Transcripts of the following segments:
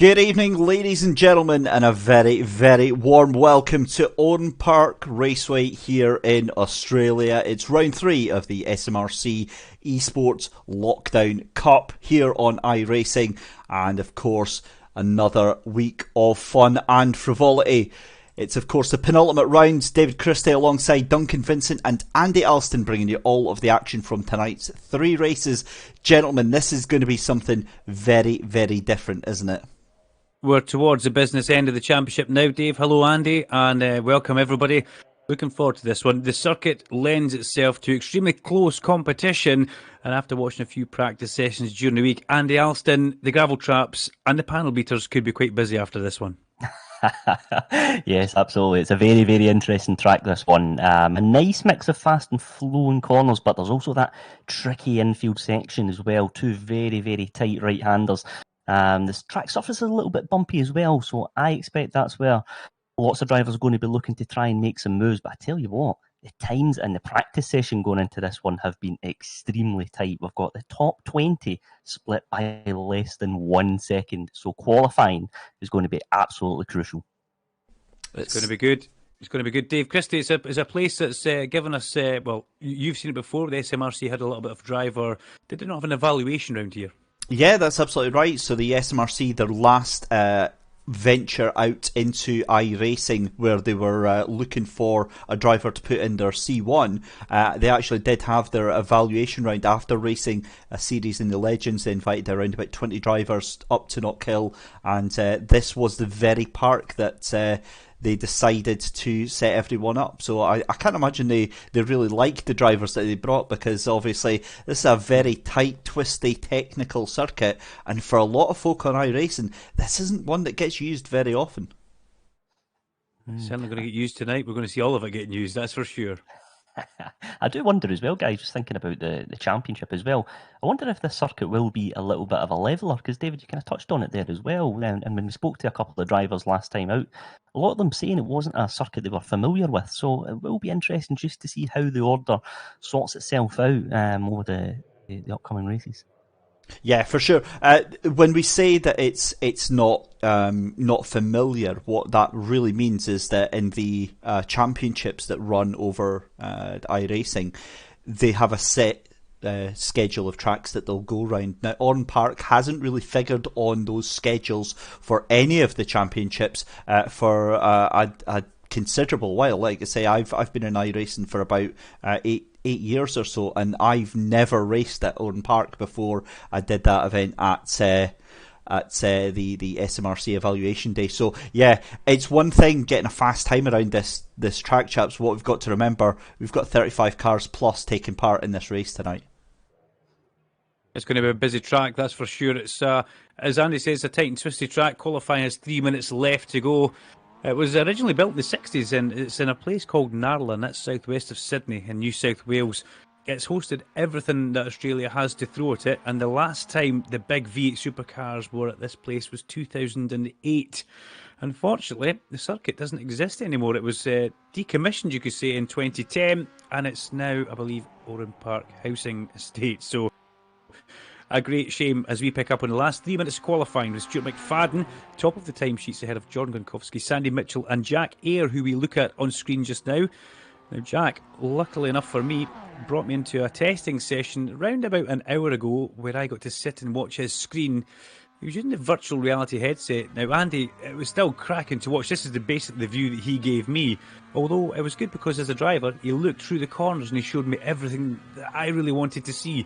Good evening, ladies and gentlemen, and a very, very warm welcome to Oran Raceway here in Australia. It's round 3 of the SMRC eSports Lockdown Cup here on iRacing, and of course, another week of fun and frivolity. It's of course the penultimate round. David Christie alongside Duncan, Vincent and Andy Alston bringing you all of the action from tonight's 3 races. Gentlemen, this is going to be something very, very different, isn't it? We're towards the business end of the championship now, Dave. Hello, Andy, and welcome everybody. Looking forward to this one. The circuit lends itself to extremely close competition, and after watching a few practice sessions during the week, Andy Alston, the gravel traps and the panel beaters could be quite busy after this one. Yes, absolutely. It's a very, very interesting track, this one. A nice mix of fast and flowing corners, but there's also that tricky infield section as well. 2 very, very tight right-handers. This track surface is a little bit bumpy as well, so I expect that's where lots of drivers are going to be looking to try and make some moves. But I tell you what, the times in the practice session going into this one have been extremely tight. We've got the top 20 split by less than 1 second, so qualifying is going to be absolutely crucial. It's going to be good. It's going to be good. Dave Christie, it's a place that's given us, well, you've seen it before. The SMRC had a little bit of driver. They did not have an evaluation round here. Yeah, that's absolutely right. So the SMRC, their last venture out into iRacing, where they were looking for a driver to put in their C1, they actually did have their evaluation round after racing a series in the Legends. They invited around about 20 drivers up to Knockhill, and this was the very park that they decided to set everyone up. So I can't imagine they really liked the drivers that they brought, because obviously this is a very tight, twisty, technical circuit, and for a lot of folk on iRacing, this isn't one that gets used very often. Certainly going to get used tonight. We're going to see all of it getting used, that's for sure. I do wonder as well, guys, just thinking about the championship as well, I wonder if this circuit will be a little bit of a leveller, because David, you kind of touched on it there as well, and when we spoke to a couple of drivers last time out, a lot of them saying it wasn't a circuit they were familiar with, so it will be interesting just to see how the order sorts itself out over the upcoming races. Yeah, for sure. When we say that it's not familiar, what that really means is that in the championships that run over iRacing, they have a set schedule of tracks that they'll go round. Now, Oran Park hasn't really figured on those schedules for any of the championships for a considerable while. Like I say, I've been in iRacing for about 8 years or so, and I've never raced at Oran Park before I did that event at the SMRC evaluation day. So yeah, it's one thing getting a fast time around this track, chaps. What we've got to remember, we've got 35 cars plus taking part in this race tonight. It's going to be a busy track, that's for sure. It's as Andy says, a tight and twisty track. Qualifying has 3 minutes left to go. It was originally built in the 60s, and it's in a place called Narlan, that's southwest of Sydney in New South Wales. It's hosted everything that Australia has to throw at it, and the last time the big V8 supercars were at this place was 2008. Unfortunately, the circuit doesn't exist anymore. It was decommissioned, you could say, in 2010, and it's now, I believe, Oran Park Housing Estate. So a great shame as we pick up on the last 3 minutes of qualifying with Stuart McFadden, top of the timesheets ahead of Jordan Gonkowski, Sandy Mitchell and Jack Ayre, who we look at on screen just now. Now Jack, luckily enough for me, brought me into a testing session around about an hour ago where I got to sit and watch his screen. He was using the virtual reality headset. Now Andy, it was still cracking to watch. This is the view that he gave me. Although it was good because as a driver, he looked through the corners and he showed me everything that I really wanted to see.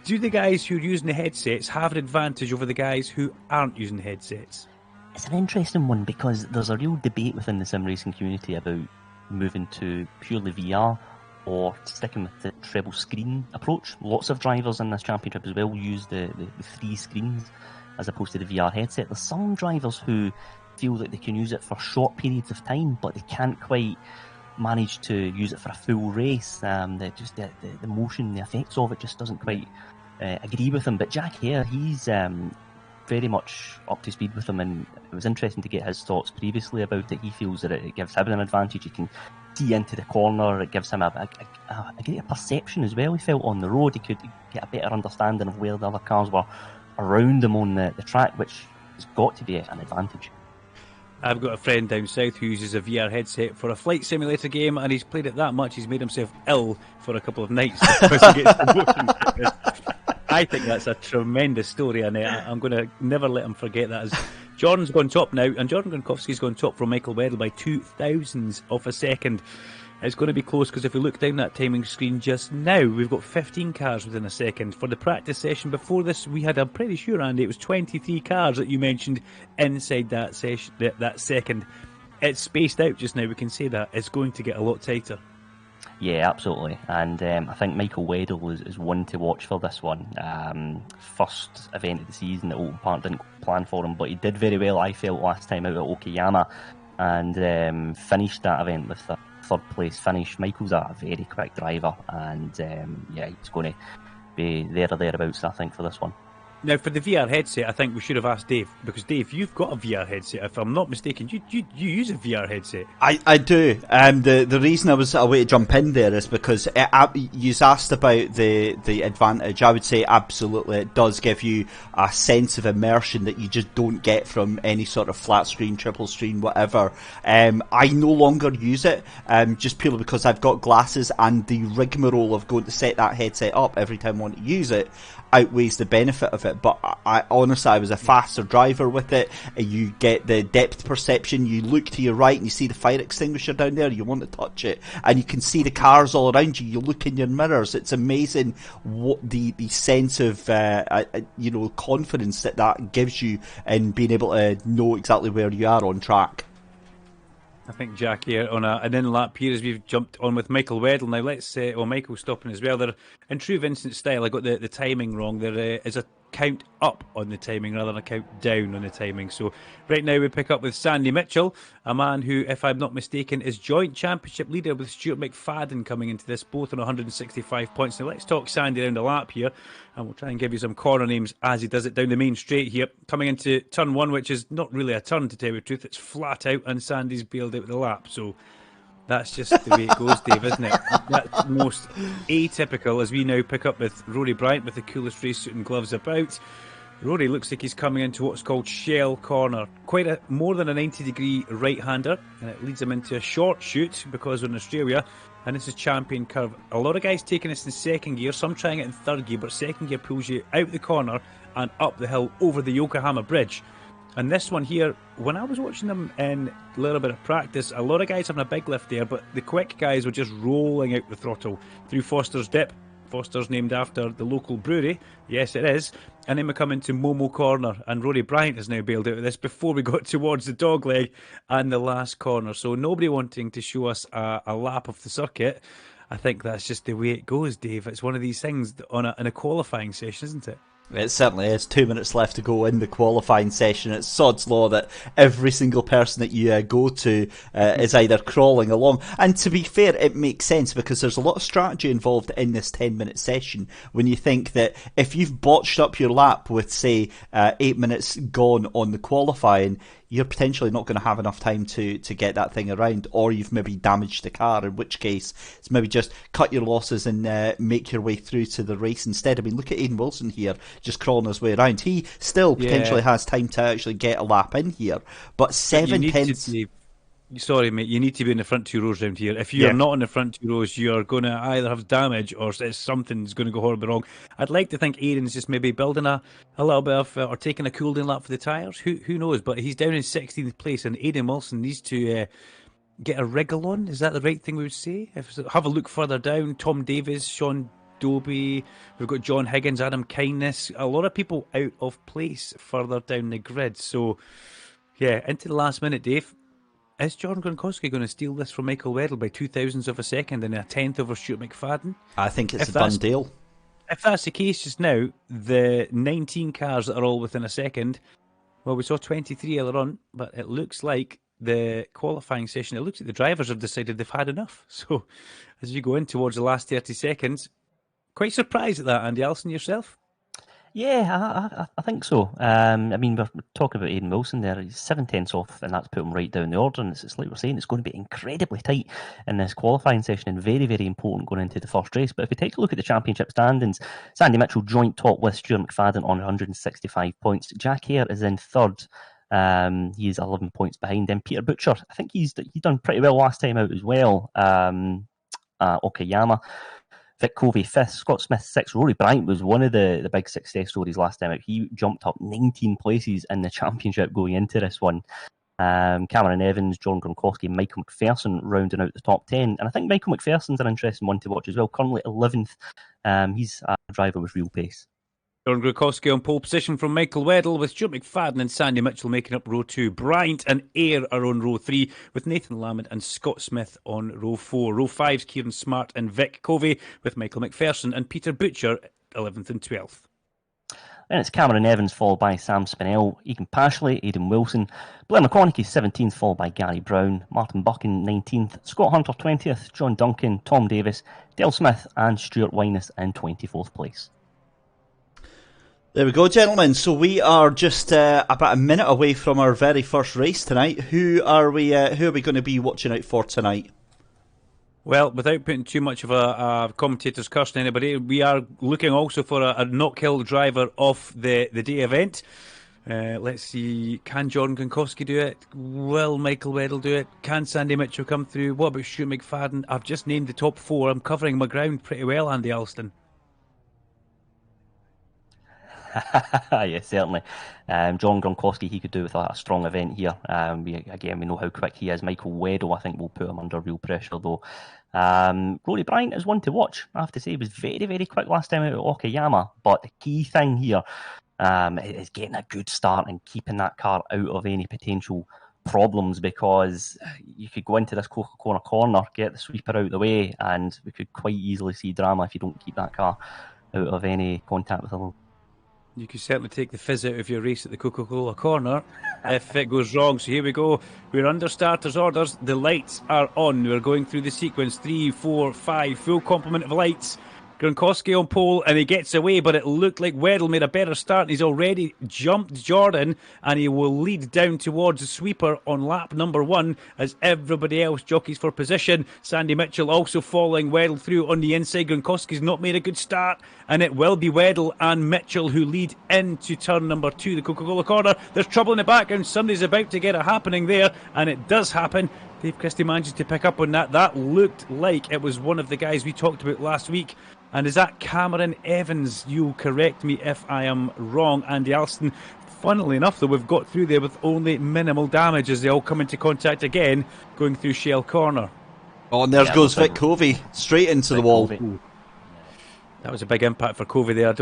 Do the guys who are using the headsets have an advantage over the guys who aren't using the headsets? It's an interesting one, because there's a real debate within the sim racing community about moving to purely VR or sticking with the treble screen approach. Lots of drivers in this championship as well use the 3 screens as opposed to the VR headset. There's some drivers who feel that they can use it for short periods of time, but they can't quite manage to use it for a full race. The motion, the effects of it just doesn't quite agree with him. But Jack Ayre, he's very much up to speed with him, and it was interesting to get his thoughts previously about it. He feels that it gives him an advantage. He can see into the corner. It gives him a greater perception as well. He felt on the road he could get a better understanding of where the other cars were around him on the track, which it's got to be an advantage. I've got a friend down south who uses a VR headset for a flight simulator game, and he's played it that much he's made himself ill for a couple of nights because he gets the motion sickness. I think that's a tremendous story, and I'm going to never let him forget that. As Jordan's gone top now, and Jordan Gronkowski's gone top from Michael Weddle by 0.02 of a second. It's going to be close because if we look down that timing screen just now, we've got 15 cars within a second. For the practice session before this, we had, I'm pretty sure, Andy, it was 23 cars that you mentioned inside that session, that second. It's spaced out just now, we can say that. It's going to get a lot tighter. Yeah, absolutely. And I think Michael Weddle is one to watch for this one. First event of the season, the Open Park didn't plan for him, but he did very well, I felt, last time out at Okayama, and finished that event with a third place finish. Michael's a very quick driver, and he's going to be there or thereabouts, I think, for this one. Now, for the VR headset, I think we should have asked Dave, because Dave, you've got a VR headset. If I'm not mistaken, you use a VR headset. I do. The reason I was away to jump in there is because you asked about the advantage. I would say absolutely it does give you a sense of immersion that you just don't get from any sort of flat screen, triple screen, whatever. I no longer use it just purely because I've got glasses, and the rigmarole of going to set that headset up every time I want to use it outweighs the benefit of it. But I honestly, I was a faster driver with it. You get the depth perception. You look to your right and you see the fire extinguisher down there. You want to touch it, and you can see the cars all around you. You look in your mirrors. It's amazing what the sense of confidence that gives you in being able to know exactly where you are on track. I think Jack here on an in-lap here as we've jumped on with Michael Weddle. Now let's say, Michael's stopping as well. They're in true Vincent style. I got the timing wrong. There is a count up on the timing rather than a count down on the timing. So right now we pick up with Sandy Mitchell, a man who, if I'm not mistaken, is joint championship leader with Stuart McFadden coming into this, both on 165 points. Now let's talk Sandy around the lap here, and we'll try and give you some corner names as he does it down the main straight here. Coming into turn one, which is not really a turn to tell you the truth, it's flat out, and Sandy's bailed out the lap. So that's just the way it goes, Dave, isn't it? That's most atypical as we now pick up with Rory Bryant with the coolest race suit and gloves about. Rory looks like he's coming into what's called Shell Corner. More than a 90-degree right-hander, and it leads him into a short shoot because we're in Australia, and this is Champion Curve. A lot of guys taking this in second gear, some trying it in third gear, but second gear pulls you out the corner and up the hill over the Yokohama Bridge. And this one here, when I was watching them in a little bit of practice, a lot of guys having a big lift there, but the quick guys were just rolling out the throttle through Foster's Dip. Foster's named after the local brewery. Yes, it is. And then we come into Momo Corner, and Rory Bryant has now bailed out of this before we got towards the dogleg and the last corner. So nobody wanting to show us a lap of the circuit. I think that's just the way it goes, Dave. It's one of these things in a qualifying session, isn't it? It certainly is. 2 minutes left to go in the qualifying session. It's sod's law that every single person that you go to is either crawling along. And to be fair, it makes sense because there's a lot of strategy involved in this 10-minute session. When you think that if you've botched up your lap with, say, 8 minutes gone on the qualifying, you're potentially not going to have enough time to get that thing around, or you've maybe damaged the car, in which case it's maybe just cut your losses and make your way through to the race instead. I mean, look at Aidan Wilson here, just crawling his way around. He still potentially has time to actually get a lap in here, but 7 tenths... Sorry, mate, you need to be in the front two rows around here. If you're not in the front two rows, you're going to either have damage or something's going to go horribly wrong. I'd like to think Aiden's just maybe building a little bit of, or taking a cool down lap for the tyres. Who knows? But he's down in 16th place, and Aidan Wilson needs to get a wriggle on. Is that the right thing we would say? Have a look further down. Tom Davies, Sean Dobie, we've got John Higgins, Adam Kindness. A lot of people out of place further down the grid. So, yeah, into the last minute, Dave. Is Jordan Gronkowski going to steal this from Michael Weddle by 0.02 of a second and a tenth over Stuart McFadden? I think it's a done deal. If that's the case just now, the 19 cars that are all within a second, well, we saw 23 earlier on, but it looks like the qualifying session, it looks like the drivers have decided they've had enough. So as you go in towards the last 30 seconds, quite surprised at that, Andy Alston, yourself? Yeah, I think so. I mean, we're talking about Aidan Wilson there. He's 7 tenths off, and that's put him right down the order. And it's like we're saying, it's going to be incredibly tight in this qualifying session and very, very important going into the first race. But if we take a look at the championship standings, Sandy Mitchell joint top with Stuart McFadden on 165 points. Jack Hare is in third. He is 11 points behind him. Peter Butcher, I think he's done pretty well last time out as well. Okayama. Vic Covey, 5th, Scott Smith, 6th. Rory Bryant was one of the big success stories last time out. He jumped up 19 places in the championship going into this one. Cameron Evans, John Gronkowski, Michael McPherson rounding out the top 10. And I think Michael McPherson's an interesting one to watch as well. Currently 11th. He's a driver with real pace. John Gronkowski on pole position from Michael Weddle, with Stuart McFadden and Sandy Mitchell making up row 2. Bryant and Ayr are on row 3, with Nathan Lamont and Scott Smith on row 4. Row 5's Kieran Smart and Vic Covey, with Michael McPherson and Peter Butcher 11th and 12th. Then it's Cameron Evans, followed by Sam Spinell, Egan Pashley, Aidan Wilson, Blair McConaughey 17th, followed by Gary Brown, Martin Buchan 19th, Scott Hunter 20th, John Duncan, Tom Davis, Dale Smith and Stuart Winus in 24th place. There we go, gentlemen. So we are just about a minute away from our very first race tonight. Who are we going to be watching out for tonight? Well, without putting too much of a commentator's curse on anybody, we are looking also for a knock-hill driver off the day event. Let's see, can John Gronkowski do it? Will Michael Weddle do it? Can Sandy Mitchell come through? What about Stuart McFadden? I've just named the top 4. I'm covering my ground pretty well, Andy Alston. Yeah, certainly. John Gronkowski, he could do with a strong event here. We know how quick he is. Michael Weddle, I think, will put him under real pressure, though. Rory Bryant is one to watch. I have to say, he was very, very quick last time out at Okayama. But the key thing here is getting a good start and keeping that car out of any potential problems, because you could go into this Coca-Cola corner, get the sweeper out of the way, and we could quite easily see drama if you don't keep that car out of any contact with the You could certainly take the fizz out of your race at the Coca-Cola corner if it goes wrong. So here we go. We're under starters' orders. The lights are on. We're going through the sequence. 3, 4, 5. Full complement of lights. Gronkowski on pole, and he gets away, but it looked like Weddle made a better start, and he's already jumped Jordan, and he will lead down towards the sweeper on lap number 1 as everybody else jockeys for position. Sandy Mitchell also following Weddle through on the inside. Gronkowski's not made a good start, and it will be Weddle and Mitchell who lead into turn number 2, the Coca-Cola corner. There's trouble in the background. Somebody's about to get it happening there, and it does happen. Dave Christie manages to pick up on that. That looked like it was one of the guys we talked about last week. And is that Cameron Evans? You'll correct me if I am wrong, Andy Alston. Funnily enough, though, we've got through there with only minimal damage as they all come into contact again, going through Shell Corner. Oh, and there goes Vic Covey, straight into the wall. That was a big impact for Covey there.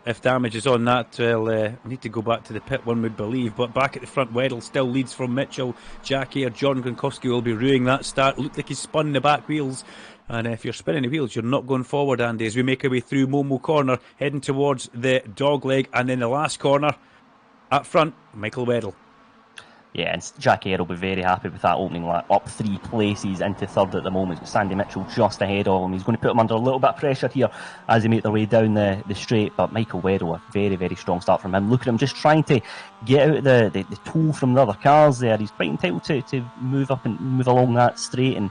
If damage is on that, we need to go back to the pit, one would believe. But back at the front, Weddle still leads from Mitchell. Jack Hare, John Gronkowski will be ruining that start. Looked like he spun the back wheels. And if you're spinning the wheels, you're not going forward, Andy, as we make our way through Momo Corner, heading towards the dog leg. And then the last corner, up front, Michael Weddle. Yeah, and Jack Hare will be very happy with that opening lap. Up 3 places into third at the moment, with Sandy Mitchell just ahead of him. He's going to put him under a little bit of pressure here as they make their way down the straight. But Michael Weddle, a very, very strong start from him. Look at him just trying to get out of the tow from the other cars there. He's quite entitled to move up and move along that straight and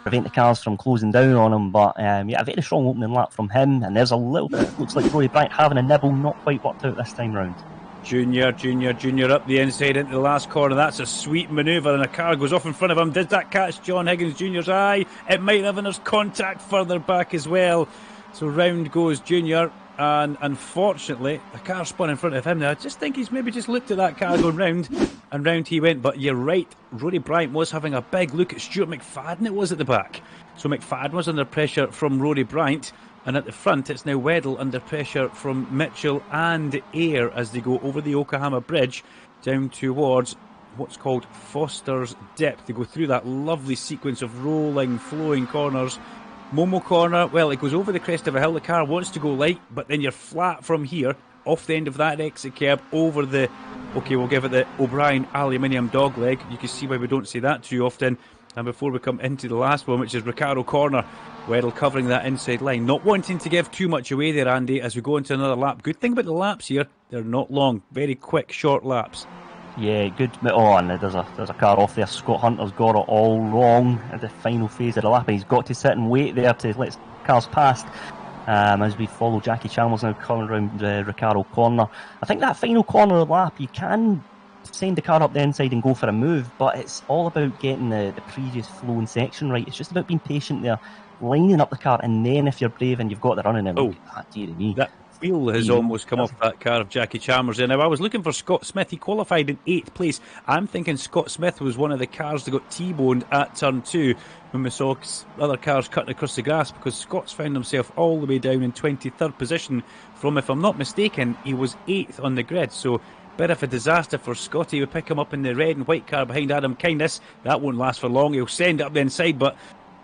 prevent the cars from closing down on him. But a very strong opening lap from him. And there's a little bit, looks like Rory Bryant having a nibble, not quite worked out this time round. Junior up the inside into the last corner. That's a sweet manoeuvre, and a car goes off in front of him. Did that catch John Higgins Jr.'s eye? It might have, and there's contact further back as well. So round goes Junior, and unfortunately the car spun in front of him. Now I just think he's maybe just looked at that car going round, and round he went. But you're right, Rory Bryant was having a big look at Stuart McFadden. It was at the back, so McFadden was under pressure from Rory Bryant. And at the front, it's now Weddle under pressure from Mitchell and Ayr as they go over the Yokohama Bridge down towards what's called Foster's Dip. They go through that lovely sequence of rolling, flowing corners. Momo Corner, well, it goes over the crest of a hill. The car wants to go light, but then you're flat from here, off the end of that exit curb, over the, okay, we'll give it the O'Brien aluminium dogleg. You can see why we don't see that too often. And before we come into the last one, which is Ricardo Corner, Weddle covering that inside line, not wanting to give too much away there, Andy, as we go into another lap. Good thing about the laps here, they're not long, very quick, short laps. Yeah, good. Oh, and there's a car off there. Scott Hunter's got it all wrong at the final phase of the lap. He's got to sit and wait there to let cars past. As we follow Jackie Chalmers now coming around Ricardo corner. I think that final corner of the lap, you can send the car up the inside and go for a move, but it's all about getting the previous flow and section right. It's just about being patient there, lining up the car, and then if you're brave and you've got the running in, look at that, dear me. That wheel has almost come off that car of Jackie Chalmers there. Now, I was looking for Scott Smith. He qualified in 8th place. I'm thinking Scott Smith was one of the cars that got T-boned at turn 2 when we saw other cars cutting across the grass, because Scott's found himself all the way down in 23rd position from, if I'm not mistaken, he was 8th on the grid. So bit of a disaster for Scotty. We pick him up in the red and white car behind Adam Kindness. That won't last for long. He'll send it up the inside, but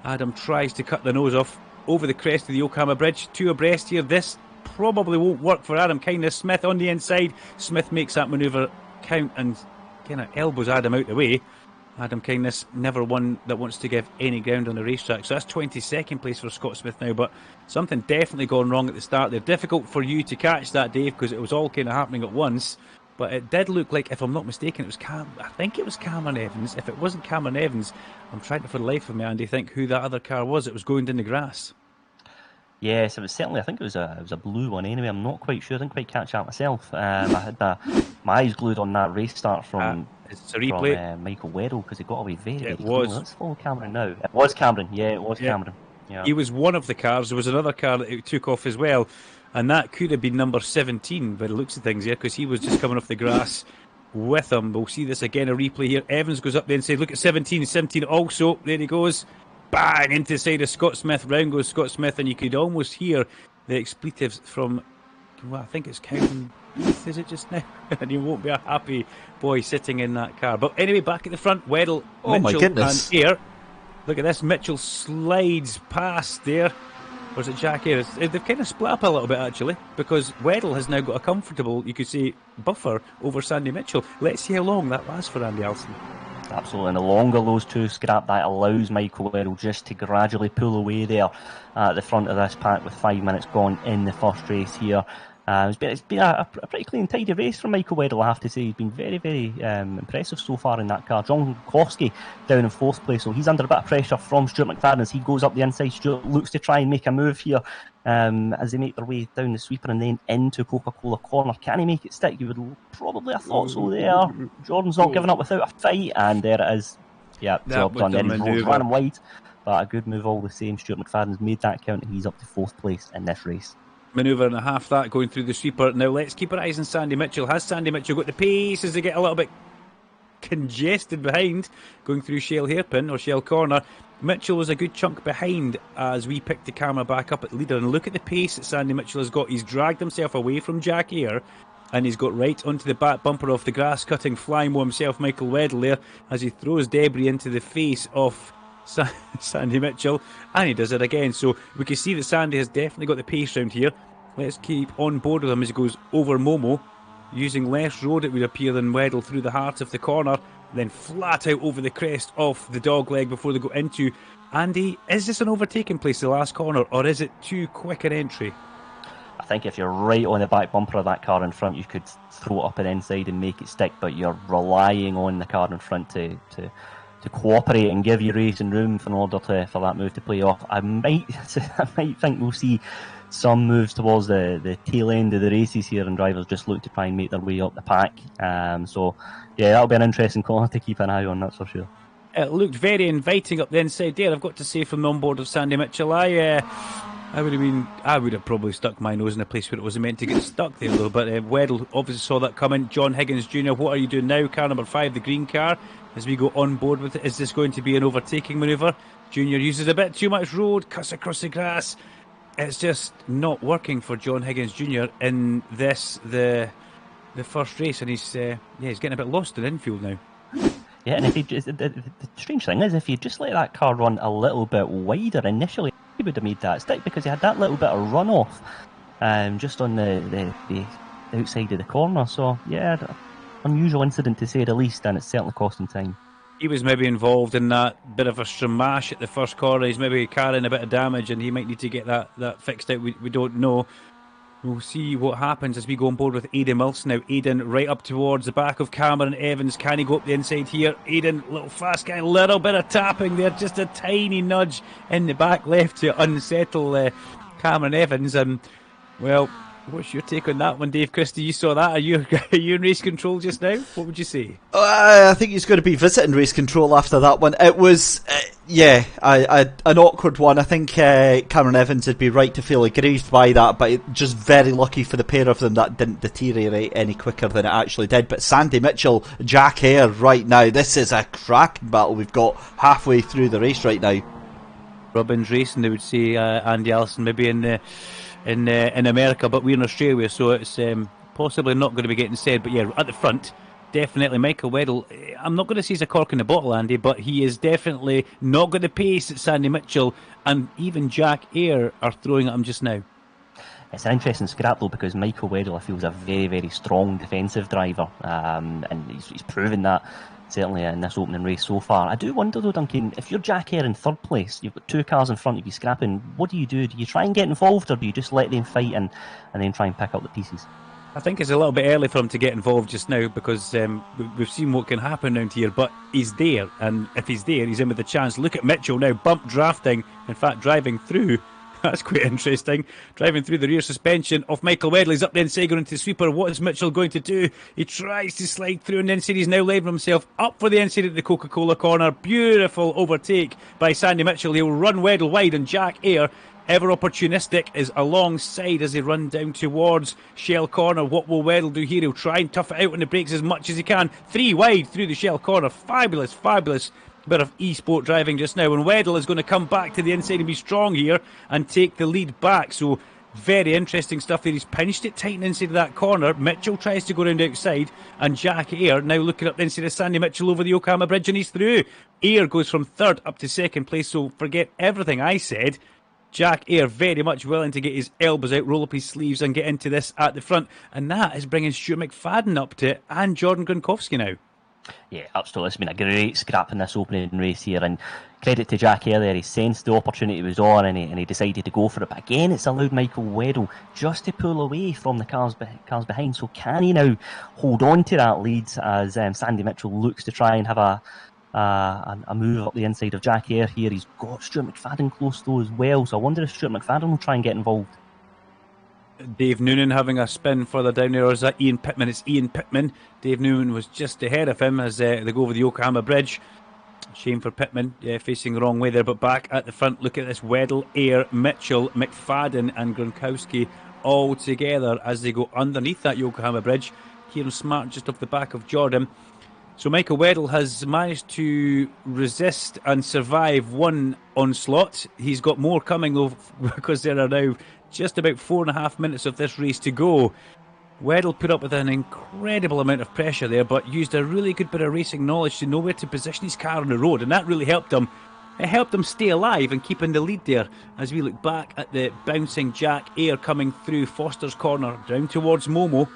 Adam tries to cut the nose off over the crest of the Yokohama Bridge. 2 abreast here. This probably won't work for Adam Kindness. Smith on the inside. Smith makes that manoeuvre count and kind of elbows Adam out the way. Adam Kindness, never one that wants to give any ground on the racetrack. So that's 22nd place for Scott Smith now, but something definitely gone wrong at the start. They're difficult for you to catch that, Dave, because it was all kind of happening at once. But it did look like, if I'm not mistaken, it was I think it was Cameron Evans. If it wasn't Cameron Evans, I'm trying to, for the life of me, Andy, think who that other car was. It was going down the grass. Yes, it was certainly. I think it was a blue one. Anyway, I'm not quite sure. I didn't quite catch that myself. I had my eyes glued on that race start from Michael Weddle, because he got away very, very quickly. Let's follow Cameron now. It was Cameron. Yeah, it was Cameron. Yeah. He was one of the cars. There was another car that he took off as well, and that could have been number 17 by the looks of things here, because he was just coming off the grass with him. We'll see this again, a replay here. Evans goes up there and says, look at 17 also. There he goes. Bang! Into the side of Scott Smith. Round goes Scott Smith, and you could almost hear the expletives from, well, I think it's Kevin Heath, is it just now? And he won't be a happy boy sitting in that car. But anyway, back at the front, Weddle, Mitchell and Air. Look at this, Mitchell slides past there. Or is it Jack Ayres? They've kind of split up a little bit, actually, because Weddle has now got a comfortable, you could say, buffer over Sandy Mitchell. Let's see how long that lasts for Andy Alston. Absolutely, and the longer those two scrap, that allows Michael Weddle just to gradually pull away there at the front of this pack with 5 minutes gone in the first race here. It's been a pretty clean, tidy race from Michael Weddle, I have to say. He's been very, very impressive so far in that car. John Kowski down in 4th place, so he's under a bit of pressure from Stuart McFadden as he goes up the inside. Stuart looks to try and make a move here as they make their way down the sweeper and then into Coca-Cola corner. Can he make it stick? You would probably have thought so there. Jordan's not giving up without a fight, and there it is. Yeah, job done. Then he ran him wide, but a good move all the same. Stuart McFadden's made that count, and he's up to 4th place in this race. Manoeuvre and a half that going through the sweeper. Now let's keep our eyes on Sandy Mitchell. Has Sandy Mitchell got the pace as they get a little bit congested behind going through Shell Hairpin or Shell Corner? Mitchell was a good chunk behind as we picked the camera back up at the leader, and look at the pace that Sandy Mitchell has got. He's dragged himself away from Jack Ayre and he's got right onto the back bumper of the grass cutting Flymo himself, Michael Weddle, there as he throws debris into the face of Sandy Mitchell, and he does it again. So we can see that Sandy has definitely got the pace round here. Let's keep on board with him as he goes over Momo, using less road, it would appear, than Weddle through the heart of the corner, then flat out over the crest of the dog leg before they go into. Andy, is this an overtaking place, the last corner, or is it too quick an entry? I think if you're right on the back bumper of that car in front, you could throw it up and inside and make it stick, but you're relying on the car in front to cooperate and give you racing room in order for that move to play off. I might think we'll see some moves towards the tail end of the races here, and drivers just look to try and make their way up the pack. So yeah, that'll be an interesting corner to keep an eye on, that's for sure. It looked very inviting up the inside there, I've got to say, from the onboard of Sandy Mitchell. I would have probably stuck my nose in a place where it wasn't meant to get stuck there, though. But Weddle obviously saw that coming. John Higgins Jr., what are you doing now? Car number 5, the green car, as we go on board with it. Is this going to be an overtaking manoeuvre? Junior uses a bit too much road, cuts across the grass. It's just not working for John Higgins Jr. in this, the first race, and he's getting a bit lost in the infield now. Yeah, and if the strange thing is, if you just let that car run a little bit wider initially, he would have made that stick, because he had that little bit of runoff just on the outside of the corner. So yeah, unusual incident to say the least, and it's certainly costing time. He was maybe involved in that bit of a smash at the first corner. He's maybe carrying a bit of damage, and he might need to get that fixed out. We don't know. We'll see what happens as we go on board with Aidan Wilson now. Aidan right up towards the back of Cameron Evans. Can he go up the inside here? Aidan, little fast guy, little bit of tapping there. Just a tiny nudge in the back left to unsettle Cameron Evans. Well, what's your take on that one, Dave Christie? You saw that. Are you in race control just now? What would you say? I think he's going to be visiting race control after that one. It was, an awkward one. I think Cameron Evans would be right to feel aggrieved by that, but just very lucky for the pair of them that didn't deteriorate any quicker than it actually did. But Sandy Mitchell, Jack Hare right now, this is a cracking battle we've got halfway through the race right now. Robbins racing, they would say, Andy Alston, maybe in America, but we're in Australia, so it's possibly not going to be getting said. But yeah, at the front, definitely Michael Weddle. I'm not going to say he's a cork in the bottle, Andy, but he is definitely not going to pace at Sandy Mitchell, and even Jack Hare are throwing at him just now. It's an interesting scrap though, because Michael Weddle, I feel, is a very, very strong defensive driver, and he's proven that certainly in this opening race so far. I do wonder though, Duncan, if you're Jack Hare in third place, you've got two cars in front of you scrapping, what do you do? Do you try and get involved, or do you just let them fight and then try and pick up the pieces? I think it's a little bit early for him to get involved just now, because we've seen what can happen around here, but he's there, and if he's there, he's in with a chance. Look at Mitchell now, bump drafting, in fact driving through. That's quite interesting. Driving through the rear suspension of Michael Weddle. He's up the inside going into the sweeper. What is Mitchell going to do? He tries to slide through and the inside. He's now leveling himself up for the inside at the Coca-Cola corner. Beautiful overtake by Sandy Mitchell. He'll run Weddle wide, and Jack Hare, ever opportunistic, is alongside as they run down towards Shell Corner. What will Weddle do here? He'll try and tough it out on the brakes as much as he can. 3 wide through the Shell Corner. Fabulous, fabulous bit of e-sport driving just now, and Weddle is going to come back to the inside and be strong here and take the lead back. So very interesting stuff there. He's pinched it tight inside of that corner. Mitchell tries to go round outside, and Jack Hare now looking up the inside of Sandy Mitchell over the Yokohama Bridge, and he's through. Hare goes from third up to second place, so forget everything I said. Jack Hare very much willing to get his elbows out, roll up his sleeves and get into this at the front, and that is bringing Stuart McFadden up to it, and Jordan Gronkowski now. Yeah, absolutely. It's been a great scrap in this opening race here, and credit to Jack Hare there. He sensed the opportunity was on, and he decided to go for it. But again, it's allowed Michael Weddle just to pull away from the cars behind. So can he now hold on to that lead as Sandy Mitchell looks to try and have a move up the inside of Jack Hare here? He's got Stuart McFadden close though as well, so I wonder if Stuart McFadden will try and get involved. Dave Noonan having a spin further down there, or is that Ian Pittman? It's Ian Pittman. Dave Noonan was just ahead of him as they go over the Yokohama Bridge. Shame for Pittman, facing the wrong way there, but back at the front, look at this. Weddle, Hare, Mitchell, McFadden and Gronkowski all together as they go underneath that Yokohama Bridge. Kieran Smart just off the back of Jordan. So Michael Weddle has managed to resist and survive one onslaught. He's got more coming though, because there are now just about 4.5 minutes of this race to go. Weddle put up with an incredible amount of pressure there, but used a really good bit of racing knowledge to know where to position his car on the road, and that really helped him. It helped him stay alive and keep in the lead there as we look back at the bouncing Jack Hare coming through Foster's Corner down towards Momo,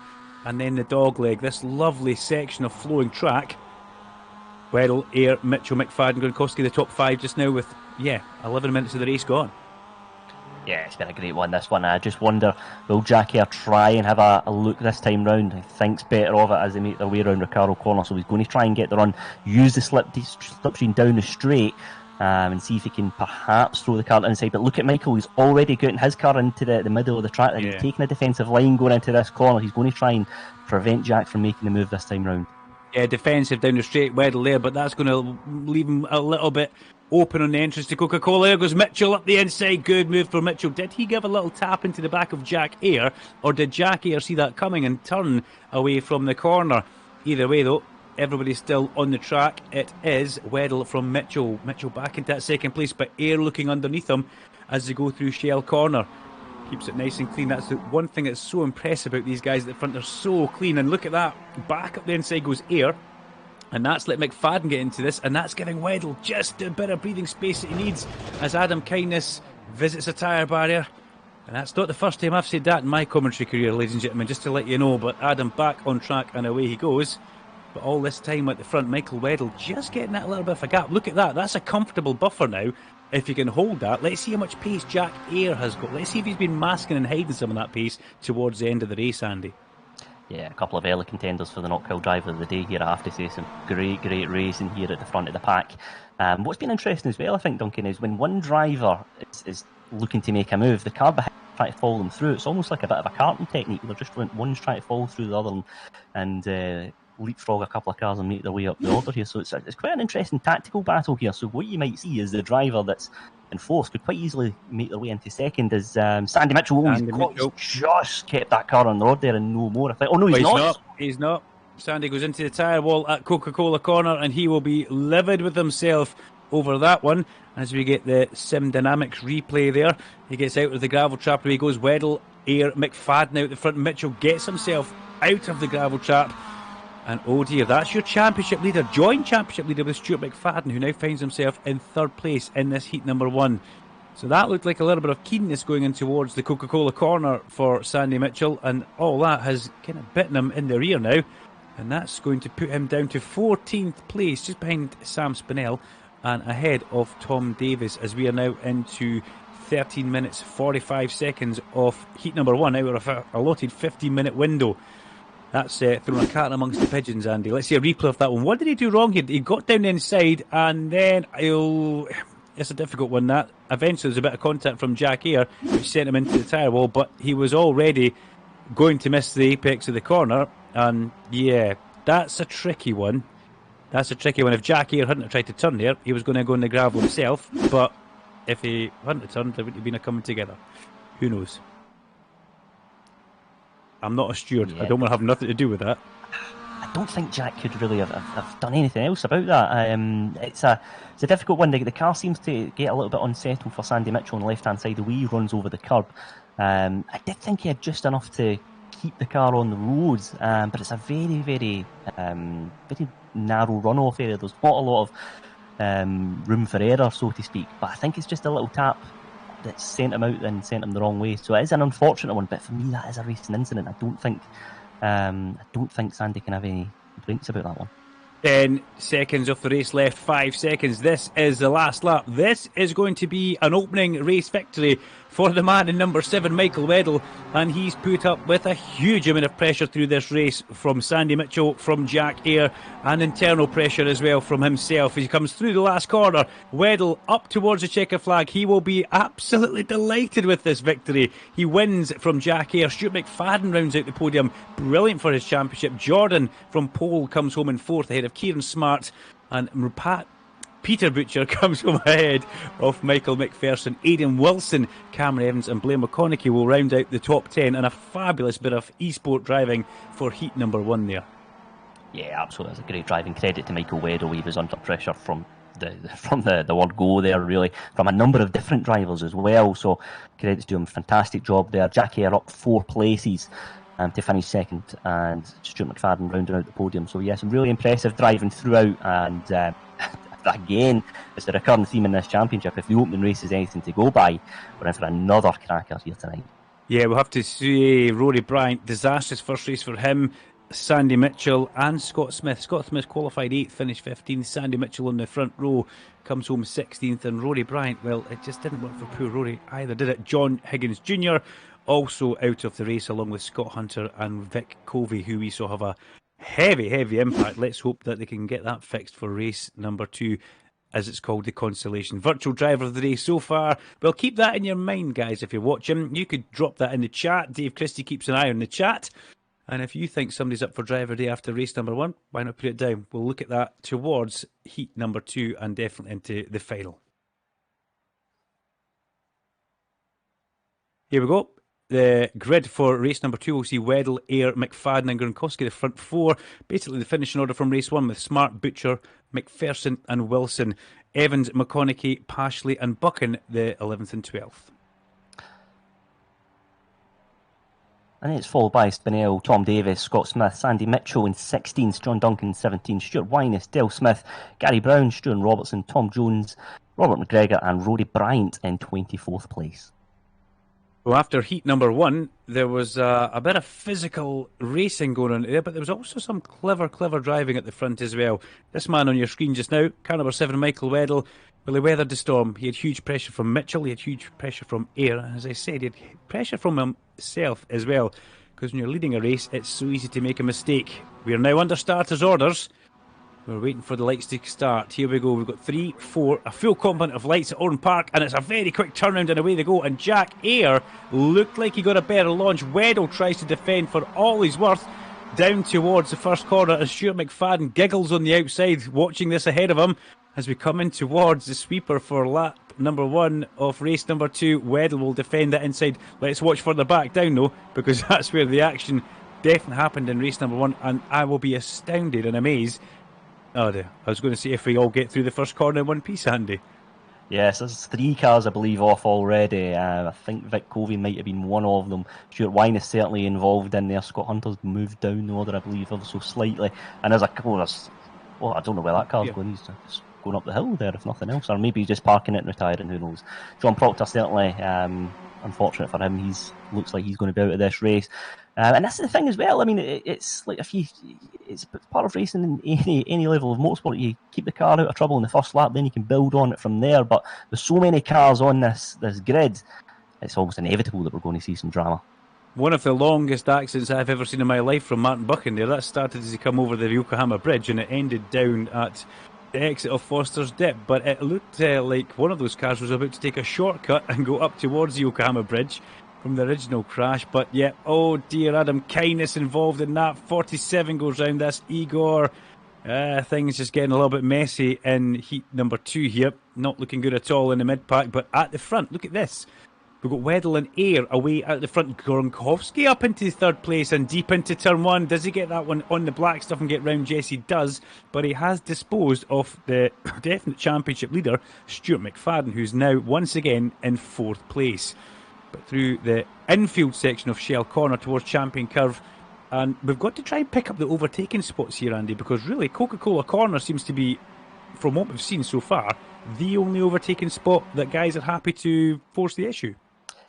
and then the dogleg, this lovely section of flowing track. Weddle, Hare, Mitchell, McFadden, Gronkowski, the top 5 just now with 11 minutes of the race gone. Yeah, it's been a great one, this one. I just wonder, will Jack Hare try and have a look this time round? He thinks better of it as they make their way around Ricardo Corner, so he's going to try and get the run, use the slipstream down the straight, and see if he can perhaps throw the car inside. But look at Michael, he's already getting his car into the middle of the track. He's taking a defensive line going into this corner. He's going to try and prevent Jack from making the move this time round. Yeah, defensive down the straight, Weddle there, but that's going to leave him a little bit open on the entrance to Coca-Cola. There goes Mitchell up the inside. Good move for Mitchell. Did he give a little tap into the back of Jack Hare, or did Jack Hare see that coming and turn away from the corner? Either way, though, everybody's still on the track. It is Weddle from Mitchell. Mitchell back into that second place, but Hare looking underneath him as they go through Shell Corner. Keeps it nice and clean. That's the one thing that's so impressive about these guys at the front. They're so clean. And look at that. Back up the inside goes Hare. And that's let McFadden get into this, and that's giving Weddle just a bit of breathing space that he needs as Adam Kindness visits a tyre barrier. And that's not the first time I've said that in my commentary career, ladies and gentlemen, just to let you know. But Adam back on track, and away he goes. But all this time at the front, Michael Weddle just getting that little bit of a gap. Look at that. That's a comfortable buffer now. If you can hold that, let's see how much pace Jack Eyre has got. Let's see if he's been masking and hiding some of that pace towards the end of the race, Andy. Yeah, a couple of early contenders for the knockout driver of the day here, I have to say. Some great racing here at the front of the pack. What's been interesting as well, I think, Duncan, is when one driver is looking to make a move, the car behind trying to follow them through. It's almost like a bit of a carton technique. They're just one's trying to follow through the other and leapfrog a couple of cars and make their way up the order here. So it's quite an interesting tactical battle here. So what you might see is the driver that's in fourth could quite easily make their way into second as Sandy Mitchell. He's just kept that car on the road there and no more. I think, He's not. Sandy goes into the tyre wall at Coca-Cola corner and he will be livid with himself over that one. As we get the Sim Dynamics replay there, he gets out of the gravel trap where he goes. Weddle, Eyre, McFadden out the front. Mitchell gets himself out of the gravel trap. And oh dear, that's your championship leader, joint championship leader with Stuart McFadden, who now finds himself in third place in this heat number one. So that looked like a little bit of keenness going in towards the Coca-Cola corner for Sandy Mitchell, and all that has kind of bitten him in the rear now. And that's going to put him down to 14th place, just behind Sam Spinell and ahead of Tom Davis, as we are now into 13 minutes 45 seconds of heat number one out of a allotted 15-minute window. That's throwing a cat amongst the pigeons, Andy. Let's see a replay of that one. What did he do wrong here? He got down the inside and then it's a difficult one, that. Eventually there's a bit of contact from Jack Eyre, which sent him into the tyre wall, but he was already going to miss the apex of the corner. And yeah, that's a tricky one. That's a tricky one. If Jack Eyre hadn't tried to turn there, he was going to go in the gravel himself. But if he hadn't turned, there wouldn't have been a coming together. Who knows? I'm not a steward. Yeah. I don't want to have nothing to do with that. I don't think Jack could really have done anything else about that. It's a difficult one. The car seems to get a little bit unsettled for Sandy Mitchell on the left-hand side. The way he runs over the curb. I did think he had just enough to keep the car on the roads, but it's a very, very, very narrow runoff area. There's not a lot of room for error, so to speak. But I think it's just a little tap that sent him out and sent him the wrong way. So it is an unfortunate one, but for me that is a racing incident. I don't think Sandy can have any complaints about that one. 10 seconds of the race left, 5 seconds. This is the last lap. This is going to be an opening race victory for the man in number 7, Michael Weddle, and he's put up with a huge amount of pressure through this race from Sandy Mitchell, from Jack Eyre, and internal pressure as well from himself. As he comes through the last corner, Weddle up towards the checker flag. He will be absolutely delighted with this victory. He wins from Jack Eyre. Stuart McFadden rounds out the podium. Brilliant for his championship. Jordan from pole comes home in 4th ahead of Kieran Smart, and Peter Butcher comes home ahead of Michael McPherson. Aidan Wilson, Cameron Evans and Blair McConaughey will round out the top 10, and a fabulous bit of e-sport driving for heat number 1 there. Yeah, absolutely. It's a great driving. Credit to Michael Weddle. He was under pressure from the word go there, really, from a number of different drivers as well. So credit to him. Fantastic job there. Jack Eyre up 4 places to finish second, and Stuart McFadden rounding out the podium. So yes, really impressive driving throughout, and again, it's a recurring theme in this championship. If the opening race is anything to go by, we're in for another cracker here tonight. Yeah, we'll have to see Rory Bryant, disastrous first race for him. Sandy Mitchell and Scott Smith. Scott Smith qualified 8th, finished 15th. Sandy Mitchell on the front row comes home 16th, and Rory Bryant, well, it just didn't work for poor Rory either, did it? John Higgins Jr. also out of the race, along with Scott Hunter and Vic Covey, who we saw have a heavy impact. Let's hope that they can get that fixed for race number 2, as it's called, the Constellation. Virtual driver of the day so far. Well, keep that in your mind, guys, if you're watching. You could drop that in the chat. Dave Christie keeps an eye on the chat. And if you think somebody's up for driver day after race number 1, why not put it down? We'll look at that towards heat number 2 and definitely into the final. Here we go. The grid for race number 2 will see Weddle, Eyre, McFadden and Gronkowski, the front 4. Basically the finishing order from race 1 with Smart, Butcher, McPherson and Wilson. Evans, McConaughey, Pashley and Buchan, the 11th and 12th. And it's followed by Spinell, Tom Davis, Scott Smith, Sandy Mitchell in 16th, John Duncan 17th, Stuart Wyness, Dale Smith, Gary Brown, Stuart Robertson, Tom Jones, Robert McGregor and Rory Bryant in 24th place. Well, after heat number 1, there was a bit of physical racing going on there, but there was also some clever driving at the front as well. This man on your screen just now, car number 7, Michael Weddle, well, he weathered the storm. He had huge pressure from Mitchell, he had huge pressure from Air, and as I said, he had pressure from himself as well, because when you're leading a race, it's so easy to make a mistake. We are now under starters' orders. We're waiting for the lights to start. Here we go. We've got 3, 4, a full complement of lights at Oran Park, and it's a very quick turnaround, and away they go. And Jack Air looked like he got a better launch. Weddle tries to defend for all he's worth down towards the first corner, and Stuart McFadden giggles on the outside, watching this ahead of him as we come in towards the sweeper for lap number 1 of race number 2. Weddle will defend that inside. Let's watch further back down, though, because that's where the action definitely happened in race number 1, and I will be astounded and amazed. Oh dear. I was going to say if we all get through the first corner in one piece, Andy. Yes, there's 3 cars, I believe, off already. I think Vic Covey might have been one of them. Stuart Wine is certainly involved in there. Scott Hunter's moved down the order, I believe, ever so slightly. And there's a couple of... Well, I don't know where that car's going. He's just going up the hill there, if nothing else. Or maybe he's just parking it and retiring, who knows. John Proctor, certainly, unfortunate for him. Looks like he's going to be out of this race. And that's the thing as well. I mean, it's like it's part of racing in any level of motorsport. You keep the car out of trouble in the first lap, then you can build on it from there. But there's so many cars on this grid, it's almost inevitable that we're going to see some drama. One of the longest accidents I've ever seen in my life from Martin Buchan there. That started as he come over the Yokohama Bridge, and it ended down at the exit of Foster's Dip. But it looked like one of those cars was about to take a shortcut and go up towards the Yokohama Bridge from the original crash. But yeah, oh dear, Adam Kindness involved in that. 47 goes round. That's Igor. Things just getting a little bit messy in heat number 2 here. Not looking good at all in the mid-pack, but at the front, look at this. We've got Weddle and Air away out the front. Gronkowski up into 3rd place and deep into turn 1. Does he get that one on the black stuff and get round? Yes, he does. But he has disposed of the definite championship leader, Stuart McFadden, who's now once again in 4th place. But through the infield section of Shell Corner towards Champion Curve. And we've got to try and pick up the overtaking spots here, Andy, because really Coca-Cola Corner seems to be, from what we've seen so far, the only overtaking spot that guys are happy to force the issue.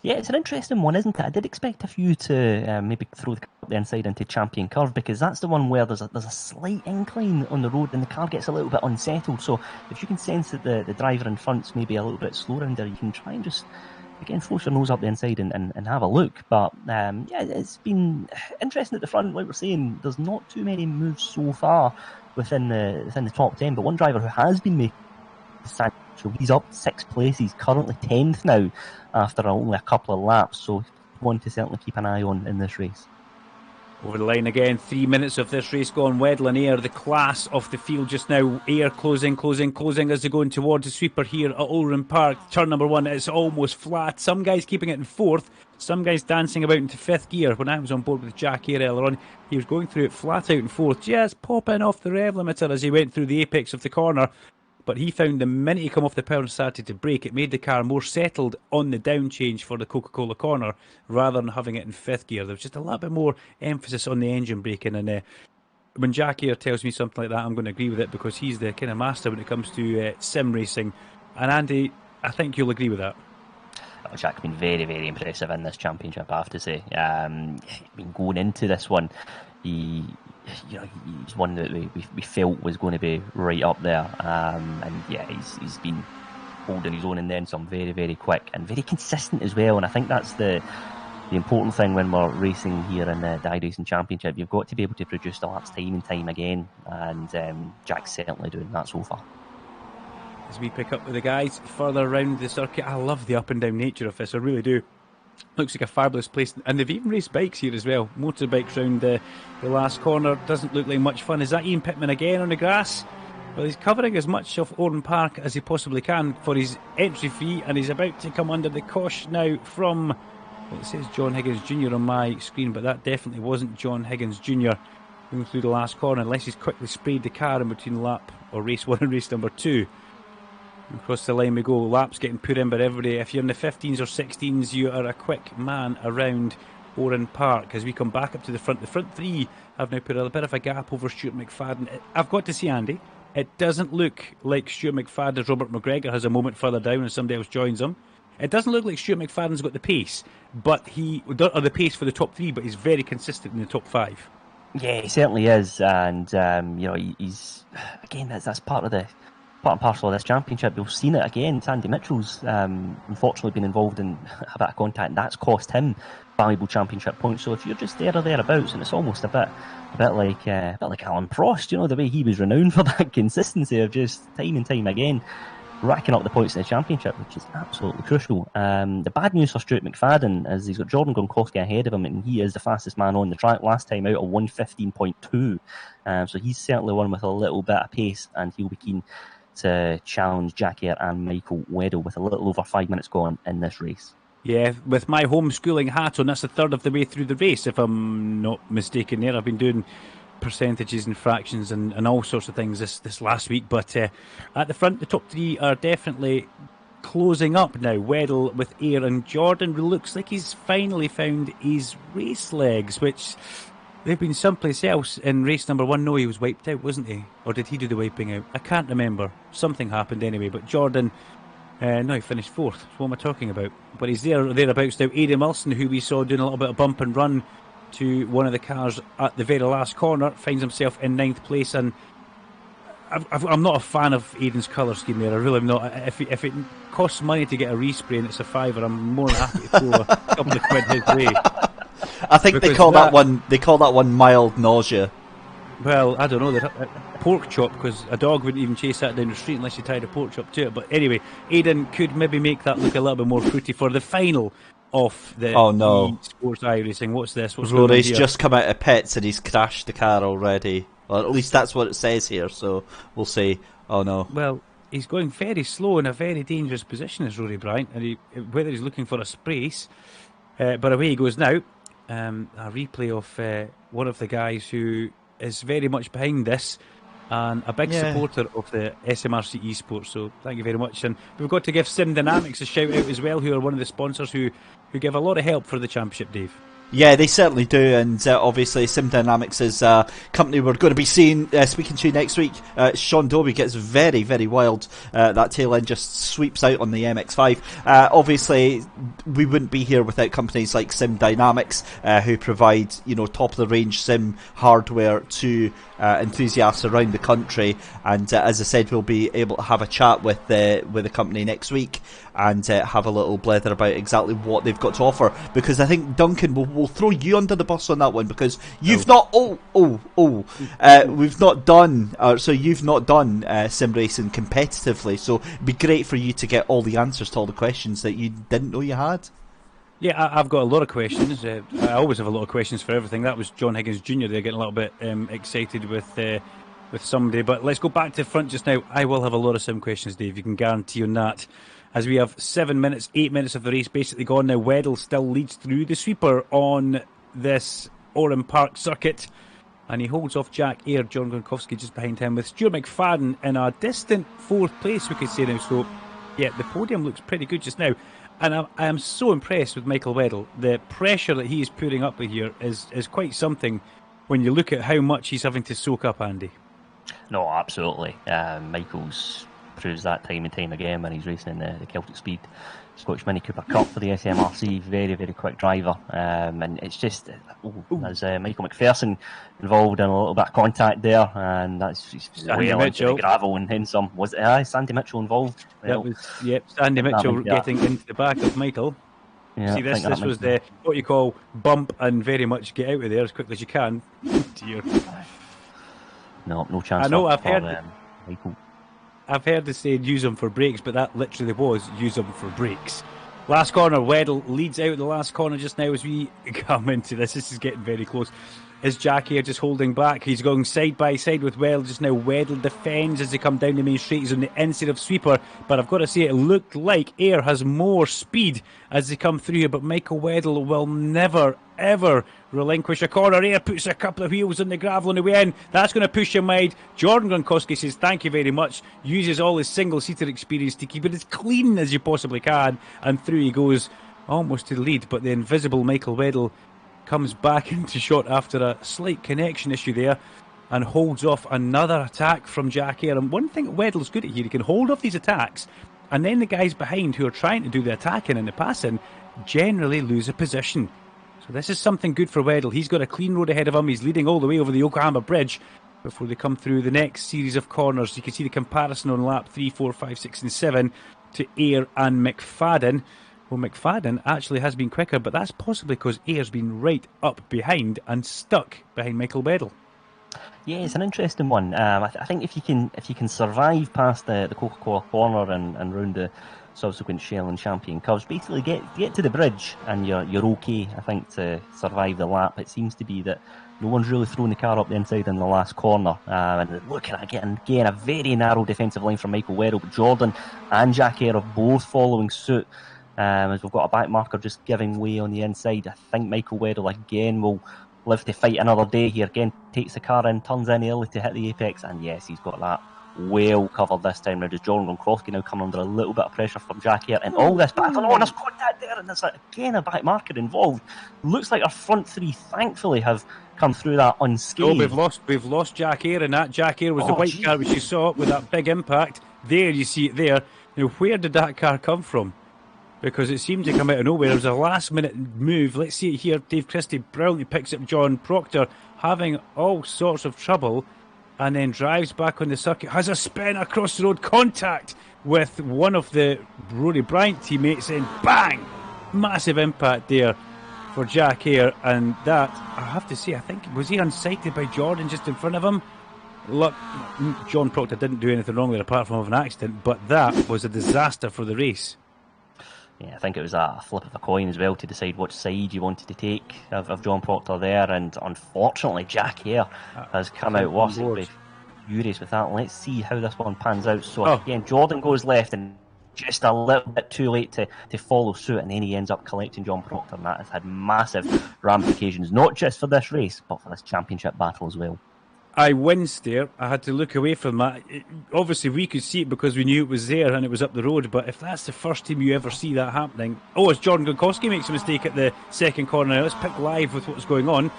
Yeah, it's an interesting one, isn't it? I did expect a few to maybe throw the car up the inside into Champion Curve, because that's the one where there's a slight incline on the road and the car gets a little bit unsettled. So if you can sense that the driver in front's maybe a little bit slower in there, you can try and just, again, force your nose up the inside and have a look. But yeah, it's been interesting at the front. Like we're saying, there's not too many moves so far within the top 10, but one driver who has been making he's up 6 places, currently 10th now after only a couple of laps, so one to certainly keep an eye on in this race. Over the line again, 3 minutes of this race gone. Weddle and Air, the class of the field just now. Air closing as they're going towards the sweeper here at Oran Park. Turn number 1, it's almost flat. Some guys keeping it in 4th, some guys dancing about into 5th gear. When I was on board with Jack Air earlier on, he was going through it flat out in 4th, just popping off the rev limiter as he went through the apex of the corner. But he found the minute he come off the power and started to brake, it made the car more settled on the down change for the Coca-Cola Corner rather than having it in 5th gear. There was just a little bit more emphasis on the engine braking. And when Jack Air tells me something like that, I'm going to agree with it, because he's the kind of master when it comes to sim racing. And Andy, I think you'll agree with that. Oh, Jack's been very, very impressive in this championship, I have to say. Been going into this one, he's one that we felt was going to be right up there, and yeah, he's been holding his own, and then some. Very, very quick and very consistent as well. And I think that's the important thing when we're racing here in the iRacing Championship. You've got to be able to produce the laps time and time again, and Jack's certainly doing that so far. As we pick up with the guys further around the circuit, I love the up and down nature of this, I really do. Looks like a fabulous place, and they've even raced bikes here as well. Motorbikes round the last corner. Doesn't look like much fun. Is that Ian Pittman again on the grass? Well, he's covering as much of Oran Park as he possibly can for his entry fee, and he's about to come under the cosh now from, well, it says John Higgins Jr. on my screen, but that definitely wasn't John Higgins Jr. going through the last corner, unless he's quickly sprayed the car in between lap or race 1 and race number 2. Across the line we go. Laps getting put in by everybody. If you're in the 15s or 16s, you are a quick man around Oran Park. As we come back up to the front 3 have now put a bit of a gap over Stuart McFadden. I've got to see, Andy, it doesn't look like Stuart McFadden as Robert McGregor has a moment further down and somebody else joins him. It doesn't look like Stuart McFadden's got the pace, or the pace for the top 3, but he's very consistent in the top 5. Yeah, he certainly is, and he's again that's part and parcel of this championship. We've seen it again. Sandy Mitchell's unfortunately been involved in a bit of contact, and that's cost him valuable championship points. So if you're just there or thereabouts, and it's almost a bit like Alan Prost, the way he was renowned for that consistency of just time and time again racking up the points in the championship, which is absolutely crucial. The bad news for Stuart McFadden is he's got Jordan Gronkowski ahead of him, and he is the fastest man on the track. Last time out, a 1:15.2. So he's certainly one with a little bit of pace, and he'll be keen to challenge Jack Eyre and Michael Weddle with a little over 5 minutes gone in this race. Yeah, with my homeschooling hat on, that's a third of the way through the race, if I'm not mistaken there. I've been doing percentages and fractions and all sorts of things this last week, but at the front, the top 3 are definitely closing up now. Weddle with Eyre and Jordan looks like he's finally found his race legs, which they've been someplace else in race number 1. No, he was wiped out, wasn't he? Or did he do the wiping out? I can't remember. Something happened anyway, but Jordan, no, he finished 4th. What am I talking about? But he's thereabouts now. Adam Alston, who we saw doing a little bit of bump and run to one of the cars at the very last corner, finds himself in 9th place, and I'm not a fan of Aidan's colour scheme there. I really am not. If it costs money to get a respray and it's a £5, I'm more than happy to throw a couple of quid his way. I think they call that one mild nausea. Well, I don't know. Pork chop, because a dog wouldn't even chase that down the street unless you tied a pork chop to it. But anyway, Aidan could maybe make that look a little bit more fruity for the final of the eSports iRacing. What's this? Rory's just come out of pits and he's crashed the car already. Well, at least that's what it says here, so we'll see. Oh no. Well, he's going very slow in a very dangerous position, is Rory Bryant, and whether he's looking for a sprace, but away he goes now. A replay of one of the guys who is very much behind this, and a big supporter of the SMRC eSports, so thank you very much. And we've got to give Sim Dynamics a shout out as well, who are one of the sponsors who give a lot of help for the championship, Dave. Yeah, they certainly do, and obviously Sim Dynamics is a company we're going to be speaking to next week. Sean Dobie gets very, very wild. That tail end just sweeps out on the MX-5. Obviously, we wouldn't be here without companies like Sim Dynamics, who provide top-of-the-range sim hardware to enthusiasts around the country. And as I said, we'll be able to have a chat with the company next week and have a little blether about exactly what they've got to offer, because I think Duncan will throw you under the bus on that one, because you've we've not done you've not done sim racing competitively, so it'd be great for you to get all the answers to all the questions that you didn't know you had. Yeah, I've got a lot of questions. I always have a lot of questions for everything. That was John Higgins Jr. They're getting a little bit excited with somebody, but let's go back to the front just now. I will have a lot of sim questions, Dave, you can guarantee on that, as we have 8 minutes of the race basically gone now. Weddle still leads through the sweeper on this Oran Park circuit, and he holds off Jack Eyre. John Gronkowski just behind him, with Stuart McFadden in a distant 4th place, we could say now. So yeah, the podium looks pretty good just now, and I am so impressed with Michael Weddle. The pressure that he is putting up with here is quite something when you look at how much he's having to soak up, Andy. No, absolutely. Michael's proves that time and time again when he's racing in the Celtic Speed Scottish Mini Cooper Cup for the SMRC. Very, very quick driver, and it's just there's Michael McPherson involved in a little bit of contact there, and that's way into the gravel and then some. Was it Sandy Mitchell involved? Well, that was Sandy Mitchell getting into the back of Michael. Yeah, see, this was the what you call bump and very much get out of there as quickly as you can. Dear. No chance. I know. Michael. I've heard the saying use them for brakes, but that literally was use them for brakes. Last corner, Weddle leads out the last corner just now as we come into this. This is getting very close. Is Jack here just holding back? He's going side by side with Weddle just now. Weddle defends as they come down the main straight. He's on the inside of sweeper, but I've got to say it looked like Eyre has more speed as they come through here, but Michael Weddle will never ever relinquish a corner. Eyre puts a couple of wheels on the gravel on the way in. That's going to push him wide. Jordan Gronkowski says thank you very much, uses all his single-seater experience to keep it as clean as you possibly can, and through he goes almost to the lead, but the invisible Michael Weddle comes back into shot after a slight connection issue there and holds off another attack from Jack Eyre. And one thing Weddle's good at here, he can hold off these attacks And then the guys behind who are trying to do the attacking and the passing generally lose a position. So this is something good for Weddle. He's got a clean road ahead of him. He's leading all the way over the Yokohama Bridge before they come through the next series of corners. You can see the comparison on lap 3, 4, 5, 6 and 7 to Ayr and McFadden. Well, McFadden actually has been quicker, but that's possibly because Ayr's been right up behind and stuck behind Michael Weddle. Yeah, it's an interesting one. I think if you can survive past the Coca-Cola corner and round the subsequent Shell and Champion Curves, basically get to the bridge and you're okay. I think to survive the lap, it seems to be that no one's really thrown the car up the inside in the last corner. And looking at again a very narrow defensive line from Michael Weddle, but Jordan and Jack Ayr are both following suit. As we've got a back marker just giving way on the inside. I think Michael Weddle again will live to fight another day here. Again, takes the car in, turns in early to hit the apex, and yes, he's got that well covered this time round. As Jordan Gronkowski now coming under a little bit of pressure from Jack Ayr, and all this battle on, there's contact there, and there's again a back marker involved. Looks like our front three, thankfully, have come through that unscathed. Oh, we've lost Jack Ayr, and that Jack Ayr was the white car which you saw with that big impact. There, you see it there. Now, where did that car come from? Because it seemed to come out of nowhere. It was a last-minute move. Let's see it here. Dave Christie brilliantly picks up John Proctor, having all sorts of trouble, and then drives back on the circuit. Has a spin across the road, contact with one of the Rory Bryant teammates, and bang! Massive impact there for Jack Ayr. And that, I have to say, I think, was he unsighted by Jordan just in front of him? Look, John Proctor didn't do anything wrong there apart from have an accident, but that was a disaster for the race. Yeah, I think it was a flip of a coin as well to decide which side you wanted to take of John Proctor there, and unfortunately Jack Ayr has come out worse. Furious with that. Let's see how this one pans out. So again, Jordan goes left and just a little bit too late to follow suit, and then he ends up collecting John Proctor, and that has had massive ramifications, not just for this race, but for this championship battle as well. I winced there. I had to look away from that. Obviously, we could see it because we knew it was there and it was up the road. But if that's the first time you ever see that happening... Oh, as Jordan Gronkowski makes a mistake at the second corner. Now, let's pick live with what's going on,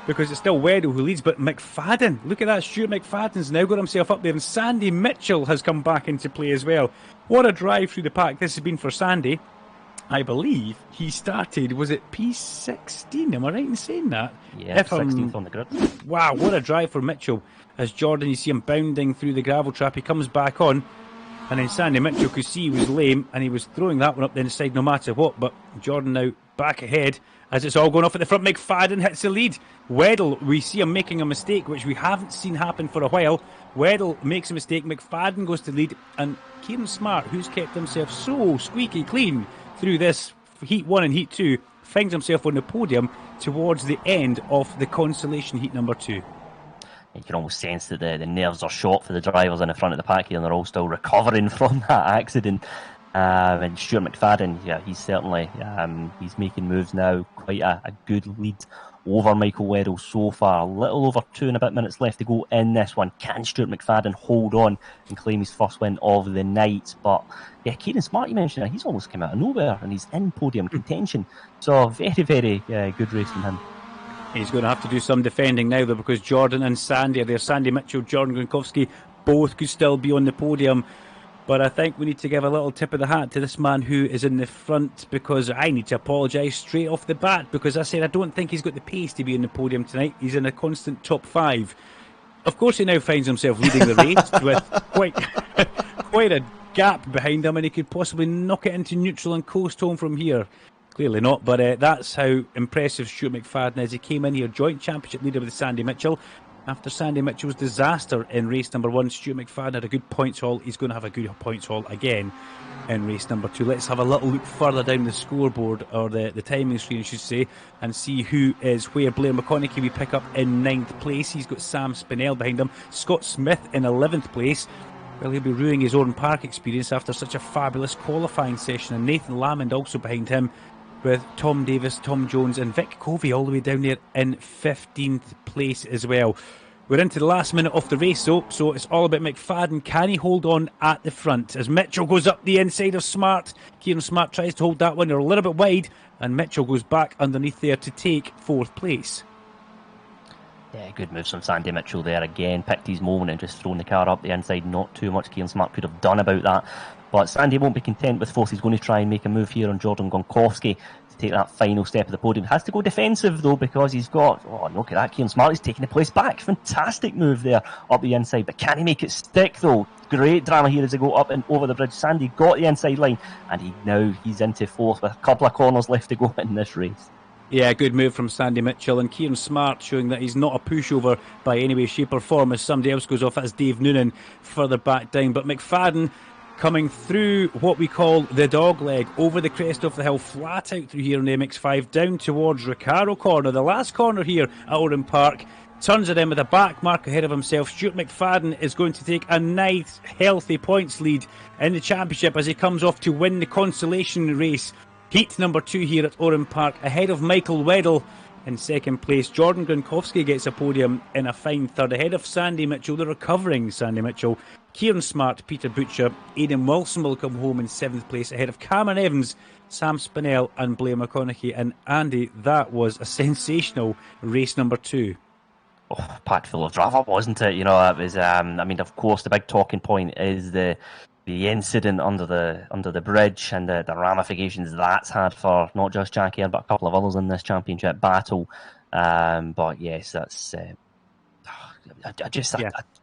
because it's still Weddle who leads. But McFadden, look at that. Stuart McFadden's now got himself up there. And Sandy Mitchell has come back into play as well. What a drive through the pack this has been for Sandy. I believe he started, was it P16? Am I right in saying that? Yeah, 16th on the grid. Wow, what a drive for Mitchell. As Jordan, you see him bounding through the gravel trap, he comes back on, and then Sandy Mitchell could see he was lame, and he was throwing that one up the inside no matter what, but Jordan now back ahead, as it's all going off at the front. McFadden hits the lead. Weddle, we see him making a mistake, which we haven't seen happen for a while. Weddle makes a mistake, McFadden goes to lead, and Kieran Smart, who's kept himself so squeaky clean through this Heat 1 and Heat 2, finds himself on the podium towards the end of the consolation Heat number 2. You can almost sense that the nerves are shot for the drivers in the front of the pack here, and they're all still recovering from that accident. And Stuart McFadden, yeah, he's certainly he's making moves now. Quite a good lead over Michael Weddle so far. A little over 2 and a bit minutes left to go in this one. Can Stuart McFadden hold on and claim his first win of the night? But yeah, Kieran Smart, you mentioned, he's almost come out of nowhere and he's in podium contention. So very, very good race from him. He's going to have to do some defending now, though, because Jordan and Sandy are there. Sandy Mitchell, Jordan Gronkowski, both could still be on the podium. But I think we need to give a little tip of the hat to this man who is in the front, because I need to apologise straight off the bat, because I said I don't think he's got the pace to be in the podium tonight. He's in a constant top 5. Of course, he now finds himself leading the race with quite a gap behind him, and he could possibly knock it into neutral and coast home from here. Clearly not, but that's how impressive Stuart McFadden is. He came in here joint championship leader with Sandy Mitchell. After Sandy Mitchell's disaster in race number 1, Stuart McFadden had a good points haul. He's going to have a good points haul again in race number 2. Let's have a little look further down the scoreboard, or the timing screen I should say, and see who is where. Blair McConaughey we pick up in 9th place. He's got Sam Spinell behind him. Scott Smith in 11th place. Well, he'll be ruining his Oran Park experience after such a fabulous qualifying session. And Nathan Lamond also behind him, with Tom Davis, Tom Jones and Vic Covey all the way down there in 15th place as well. We're into the last minute of the race though, so it's all about McFadden. Can he hold on at the front? As Mitchell goes up the inside of Smart, Kieran Smart tries to hold that one. They're a little bit wide, and Mitchell goes back underneath there to take 4th place. Yeah, good moves from Sandy Mitchell there again. Picked his moment and just thrown the car up the inside. Not too much Kieran Smart could have done about that. But Sandy won't be content with fourth. He's going to try and make a move here on Jordan Gonkowski to take that final step of the podium. Has to go defensive though, because he's got, look at that, Kieran Smart is taking the place back. Fantastic move there up the inside, but can he make it stick though? Great drama here as they go up and over the bridge. Sandy got the inside line, and he's into fourth with a couple of corners left to go in this race. Yeah, good move from Sandy Mitchell, and Kieran Smart showing that he's not a pushover by any way, shape or form. As somebody else goes off, that's Dave Noonan further back down. But McFadden coming through what we call the dog leg, over the crest of the hill, flat out through here on the MX5, down towards Recaro corner, the last corner here at Oran Park. Turns it in with a back mark ahead of himself. Stuart McFadden is going to take a nice, healthy points lead in the championship as he comes off to win the consolation race. Heat number 2 here at Oran Park, ahead of Michael Weddle in second place. Jordan Gronkowski gets a podium in a fine third, ahead of Sandy Mitchell, the recovering Sandy Mitchell. Kieran Smart, Peter Butcher, Aidan Wilson will come home in 7th place, ahead of Cameron Evans, Sam Spinell and Blair McConaughey. And Andy, that was a sensational race number 2. Oh, packed full of drama, wasn't it? It was. Of course, the big talking point is the incident under the bridge and the ramifications that's had for not just Jack Eyre but a couple of others in this championship battle. But yes, that's. I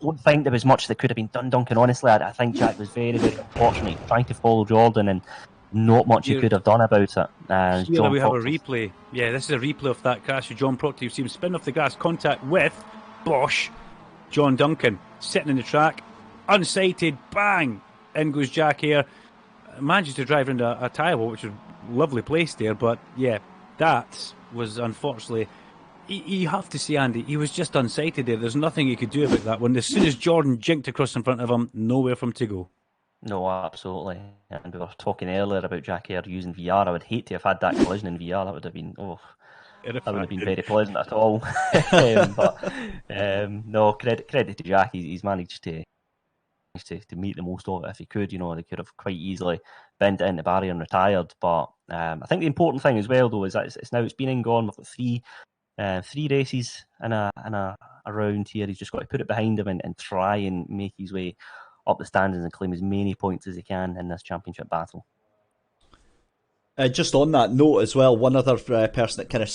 don't think there was much that could have been done, Duncan. Honestly, I think Jack was very, very unfortunate, trying to follow Jordan, and not much he could have done about it. Here we have a replay. Yeah, this is a replay of that crash with John Proctor. You see him spin off the grass, contact with Bosch, John Duncan, sitting in the track, unsighted, bang, in goes Jack Eyre. Manages to drive into a tyre wall, which is a lovely place there, but yeah, that was unfortunately. You have to see, Andy, he was just unsighted there. There's nothing he could do about that one. As soon as Jordan jinked across in front of him, nowhere for him to go. No, absolutely. And we were talking earlier about Jack Eyre using VR. I would hate to have had that collision in VR. That would have been, that wouldn't have been very pleasant at all. No, credit to Jack. He's managed to meet the most of it if he could. They could have quite easily bent it in the barrier and retired. But I think the important thing as well, though, is that it's been and gone. We've got three races in a round here. He's just got to put it behind him and try and make his way up the standings and claim as many points as he can in this championship battle. Just on that note as well, one other person that kind of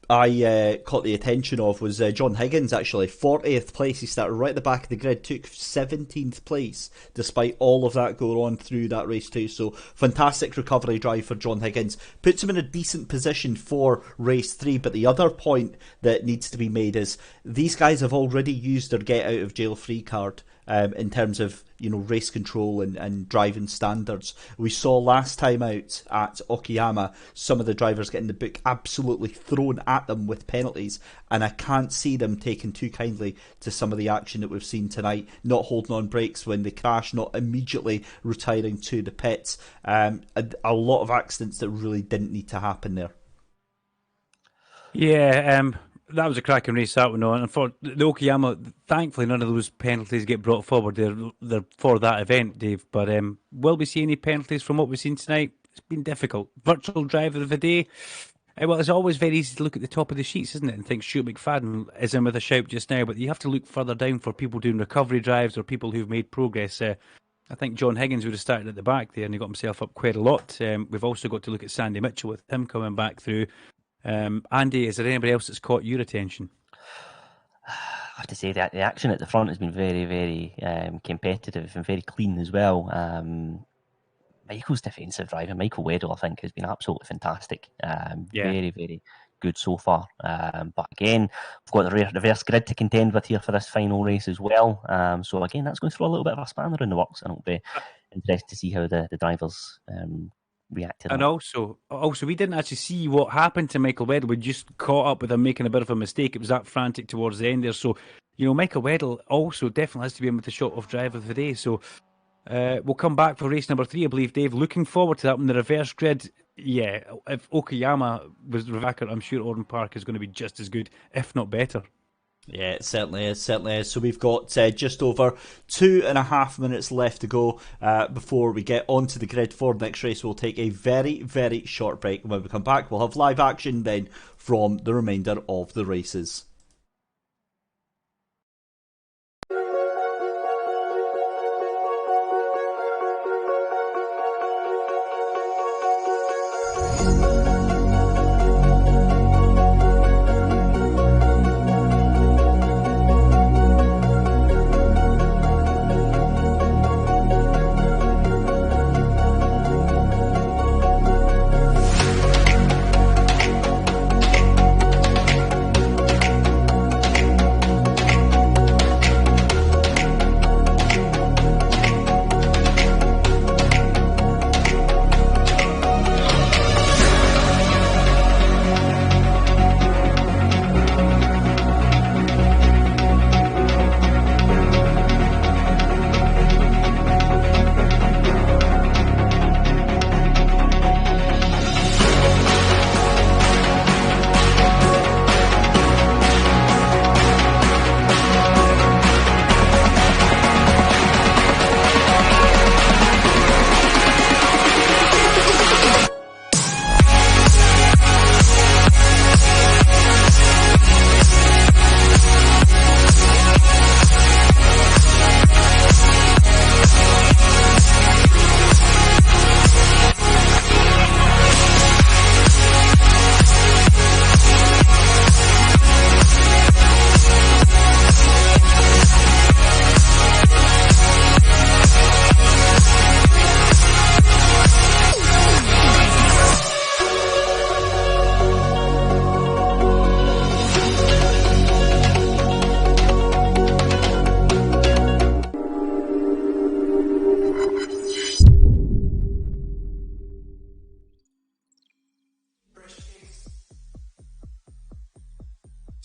I caught the attention of was John Higgins, actually. 40th place. He started right at the back of the grid, took 17th place despite all of that going on through that race too. So fantastic recovery drive for John Higgins. Puts him in a decent position for race 3. But the other point that needs to be made is these guys have already used their get out of jail free card. In terms of race control and driving standards. We saw last time out at Okayama some of the drivers getting the book absolutely thrown at them with penalties, and I can't see them taking too kindly to some of the action that we've seen tonight, not holding on brakes when they crash, not immediately retiring to the pits. A lot of accidents that really didn't need to happen there. Yeah, that was a cracking race, that one. And for the Okayama, thankfully none of those penalties get brought forward. They're for that event, Dave. But will we see any penalties from what we've seen tonight? It's been difficult. Virtual driver of the day. Well, it's always very easy to look at the top of the sheets, isn't it? And think Stuart McFadden is in with a shout just now. But you have to look further down for people doing recovery drives or people who've made progress. I think John Higgins would have started at the back there and he got himself up quite a lot. We've also got to look at Sandy Mitchell with him coming back through. Andy, is there anybody else that's caught your attention? I have to say that the action at the front has been very, very competitive and very clean as well. Michael's defensive driver, Michael Weddle, I think, has been absolutely fantastic. Very, very good so far. But again, we've got the reverse grid to contend with here for this final race as well. So again, that's going to throw a little bit of a spanner in the works, and it'll be interesting to see how the drivers reacted. And also, we didn't actually see what happened to Michael Weddle. We just caught up with him making a bit of a mistake. It was that frantic towards the end there. So, Michael Weddle also definitely has to be in with the shot of driver of the day. So, we'll come back for race number 3, I believe, Dave. Looking forward to that one. The reverse grid, yeah. If Okayama was Rebecca, I'm sure Oran Park is going to be just as good, if not better. Yeah, it certainly is. So we've got just over 2.5 minutes left to go before we get onto the grid for the next race. We'll take a very, very short break. When we come back, we'll have live action then from the remainder of the races.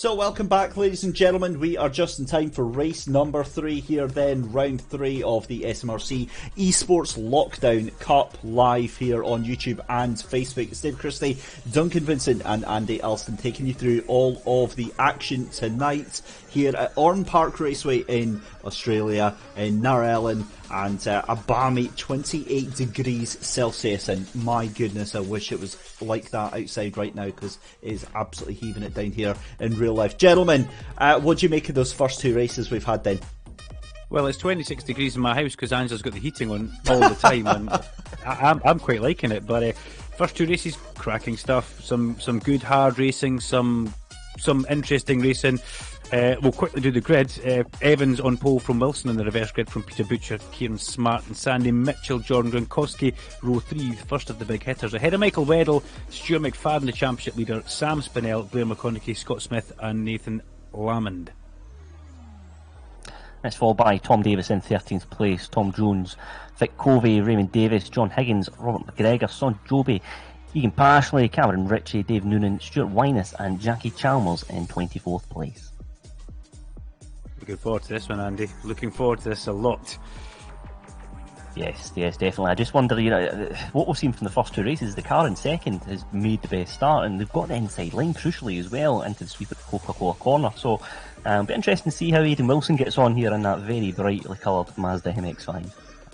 So welcome back, ladies and gentlemen. We are just in time for race number 3 here then, round 3 of the SMRC eSports Lockdown Cup, live here on YouTube and Facebook. It's Dave Christie, Duncan, Vincent and Andy Alston taking you through all of the action tonight here at Oran Park Raceway in Australia, in Narellan, and a balmy 28 degrees Celsius, and my goodness, I wish it was like that outside right now, because it is absolutely heaving it down here in real life. Gentlemen, what do you make of those first 2 races we've had then? Well, it's 26 degrees in my house because Angela's got the heating on all the time, and I'm quite liking it. But first 2 races, cracking stuff. Some good hard racing, some interesting racing. We'll quickly do the grid. Evans on pole from Wilson, and the reverse grid from Peter Butcher, Kieran Smart and Sandy Mitchell. Jordan Gronkowski, row 3, first of the big hitters. Ahead of Michael Weddle, Stuart McFadden, the championship leader, Sam Spinell, Blair McConaughey, Scott Smith and Nathan Lamond. It's followed by Tom Davis in 13th place, Tom Jones, Vic Covey, Raymond Davis, John Higgins, Robert McGregor, Son Joby, Egan Pashley, Cameron Ritchie, Dave Noonan, Stuart Winus and Jackie Chalmers in 24th place. Looking forward to this one, Andy. Looking forward to this a lot. Yes, definitely. I just wonder, what we've seen from the first 2 races, the car in second has made the best start, and they've got the inside line, crucially, as well, into the sweep at Coca-Cola Corner. So, it'll be interesting to see how Aidan Wilson gets on here in that very brightly coloured Mazda MX-5. I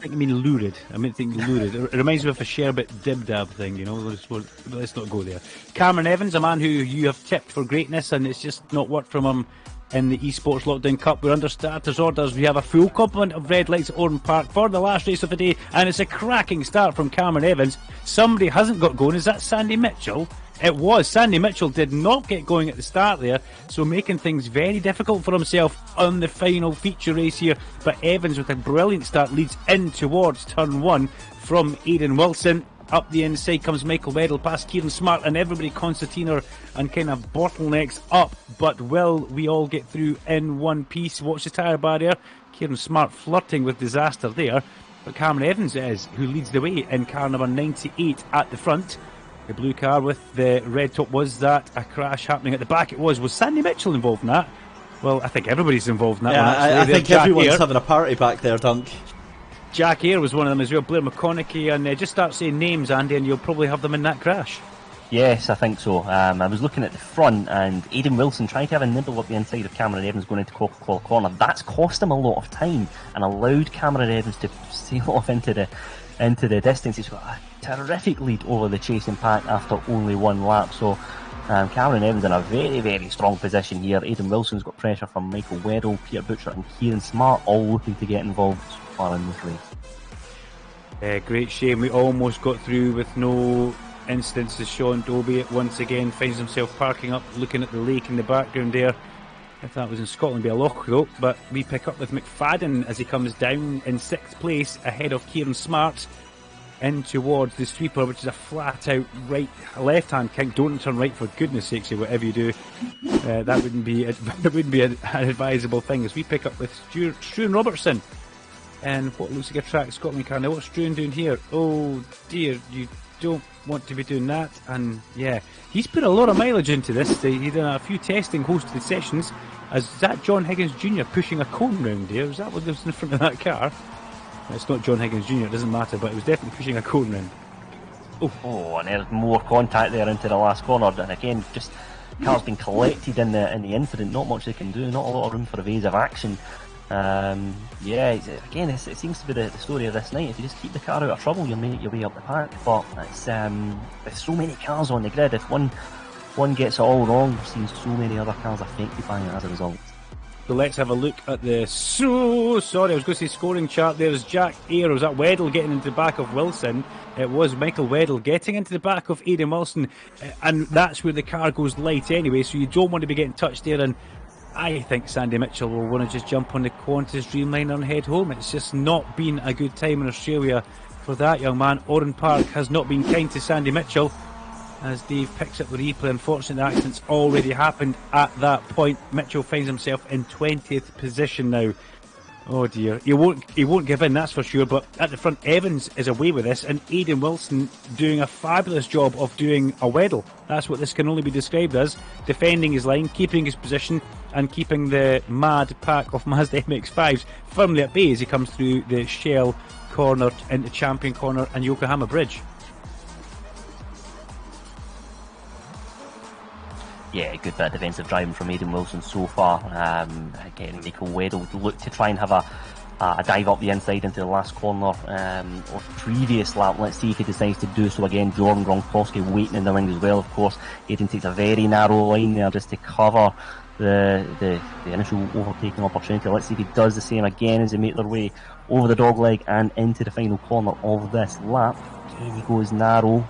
think you mean lurid. I mean, lurid. It reminds me of a Sherbet Dib-Dab thing, let's not go there. Cameron Evans, a man who you have tipped for greatness, and it's just not worked from him in the eSports Lockdown Cup. We're under starters orders. We have a full complement of red lights at Oran Park for the last race of the day, and it's a cracking start from Cameron Evans. Somebody hasn't got going. Is that Sandy Mitchell? It was. Sandy Mitchell did not get going at the start there, so making things very difficult for himself on the final feature race here. But Evans, with a brilliant start, leads in towards turn 1 from Aidan Wilson. Up the inside comes Michael Weddle past Kieran Smart, and everybody concertina and kind of bottlenecks up. But will we all get through in one piece? Watch the tyre barrier. Kieran Smart flirting with disaster there. But Cameron Evans is who leads the way in car number 98 at the front. The blue car with the red top. Was that a crash happening at the back? It was. Was Sandy Mitchell involved in that? Well, I think everybody's involved in that one. Actually. I think everyone's having a party back there, Dunk. Jack Ayre was one of them as well, Blair McConaughey, and just start saying names, Andy, and you'll probably have them in that crash. Yes, I think so. I was looking at the front, and Aidan Wilson tried to have a nibble up the inside of Cameron Evans going into Coca-Cola Corner. That's cost him a lot of time and allowed Cameron Evans to sail off into the distance. He's got a terrific lead over the chasing pack after only 1 lap. So Cameron Evans in a very, very strong position here. Aidan Wilson's got pressure from Michael Weddle, Peter Butcher and Kieran Smart, all looking to get involved so far in this race. Great shame we almost got through with no instances. Sean Doby once again finds himself parking up looking at the lake in the background there. If that was in Scotland, it'd be a loch though. But we pick up with McFadden as he comes down in 6th place ahead of Kieran Smart in towards the sweeper, which is a flat out left hand kick. Don't turn right, for goodness sakes, whatever you do. That wouldn't be an advisable thing, as we pick up with Struan Robertson and what looks like a track Scotland car. Now what's Struan doing here? Oh dear, you don't want to be doing that. And yeah, he's put a lot of mileage into this. He done a few testing hosted sessions. Is that John Higgins Jr. pushing a cone round here? Is that what was in front of that car? It's not John Higgins Jr., it doesn't matter, but it was definitely pushing a cone round. Oh, and there's more contact there into the last corner, and again, just car's been collected in the incident. Not much they can do, not a lot of room for evasive action. Again, it seems to be the story of this night. If you just keep the car out of trouble, you'll make your way up the pack. But it's there's so many cars on the grid. If one gets it all wrong, we're seeing so many other cars affected by it as a result. So let's have a look at the scoring chart. There's Jack Ayre. Was that Weddle getting into the back of Wilson? It was Michael Weddle getting into the back of Aidan Wilson, and that's where the car goes light anyway, so you don't want to be getting touched there. And I think Sandy Mitchell will want to just jump on the Qantas Dreamliner and head home. It's just not been a good time in Australia for that young man. Oran Park has not been kind to Sandy Mitchell. As Dave picks up the replay, unfortunately the accident's already happened at that point. Mitchell finds himself in 20th position now. Oh dear, he won't give in, that's for sure. But at the front, Evans is away with this, and Aidan Wilson doing a fabulous job of doing a Weddle. That's what this can only be described as: defending his line, keeping his position, and keeping the mad pack of Mazda MX-5s firmly at bay as he comes through the Shell corner into Champion Corner and Yokohama Bridge. Yeah, good bit of defensive driving from Aidan Wilson so far. Again, Michael Weddle looked to try and have a dive up the inside into the last corner or previous lap. Let's see if he decides to do so again. Jordan Gronkowski waiting in the wings as well, of course. Aidan takes a very narrow line there just to cover the initial overtaking opportunity. Let's see if he does the same again as they make their way over the dogleg and into the final corner of this lap. Again, he goes narrow.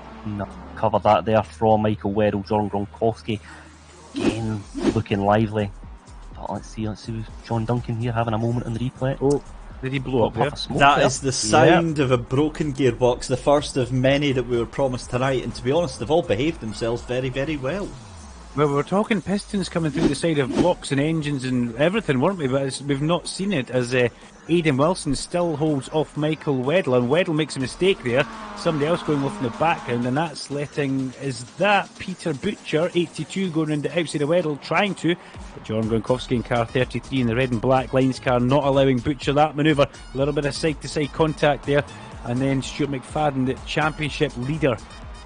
Cover that there from Michael Weddle. Jordan Gronkowski again looking lively. But let's see John Duncan here having a moment on the replay. Oh, did he blow up there? That is the sound of a broken gearbox, the first of many that we were promised tonight, and to be honest, they've all behaved themselves very, very well. Well, we were talking pistons coming through the side of blocks and engines and everything, weren't we? But we've not seen it, as Aidan Wilson still holds off Michael Weddle, and Weddle makes a mistake there. Somebody else going off in the background, and that's letting, is that Peter Butcher, 82, going into the outside of Weddle, trying to, but John Gronkowski in car 33 in the red and black lines car, not allowing Butcher that manoeuvre. A little bit of side-to-side contact there, and then Stuart McFadden, the championship leader,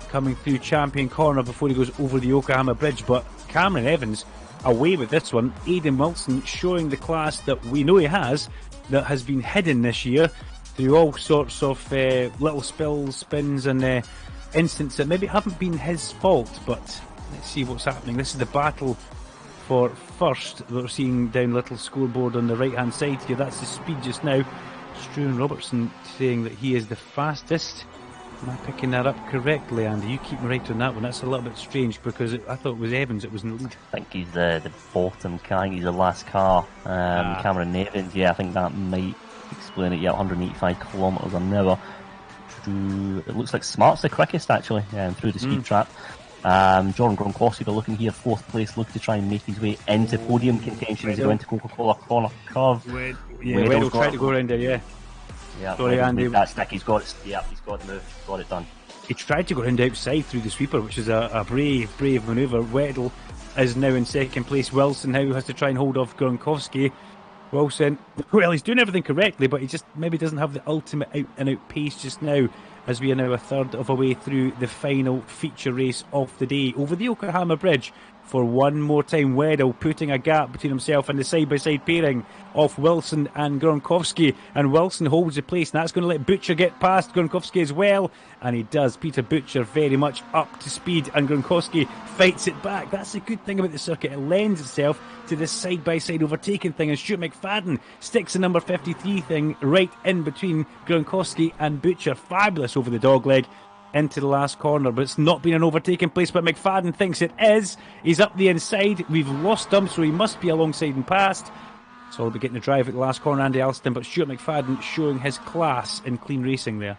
coming through Champion Corner before he goes over the Yokohama Bridge. But Cameron Evans away with this one. Aidan Wilson showing the class that we know he has, that has been hidden this year through all sorts of little spills, spins and incidents that maybe haven't been his fault. But let's see what's happening. This is the battle for first that we're seeing down little scoreboard on the right hand side here. That's the speed just now. Struan Robertson saying that he is the fastest. Am I picking that up correctly, Andy? You keep me right on that one. That's a little bit strange because I thought it was Evans that was in the lead. I think he's the bottom car. He's the last car. Cameron Evans, yeah, I think that might explain it. Yeah, 185 kilometres an hour. It looks like Smart's the quickest actually through the speed trap. Jordan Gronkowski, we're looking here, fourth place, looking to try and make his way into podium contention as he went to Coca-Cola corner curve. Weddle tried to go around there, yeah. Yeah, sorry, Andy. That stick. He's got it. Yeah, he's got the move. Got it done. He tried to go round outside through the sweeper, which is a brave manoeuvre. Weddle is now in second place. Wilson now has to try and hold off Gronkowski. Wilson, well, he's doing everything correctly, but he just maybe doesn't have the ultimate out-and-out pace just now, as we are now a third of a way through the final feature race of the day over the Yokohama Bridge. For one more time, Weddle putting a gap between himself and the side-by-side pairing of Wilson and Gronkowski, and Wilson holds the place, and that's going to let Butcher get past Gronkowski as well, and he does. Peter Butcher very much up to speed, and Gronkowski fights it back. That's the good thing about the circuit, it lends itself to this side-by-side overtaking thing, and Stuart McFadden sticks the number 53 thing right in between Gronkowski and Butcher. Fabulous over the dogleg into the last corner, but it's not been an overtaking place, but McFadden thinks it is. He's up the inside, we've lost him, so he must be alongside and past. So he'll be getting the drive at the last corner, Andy Alston, but Stuart McFadden showing his class in clean racing there.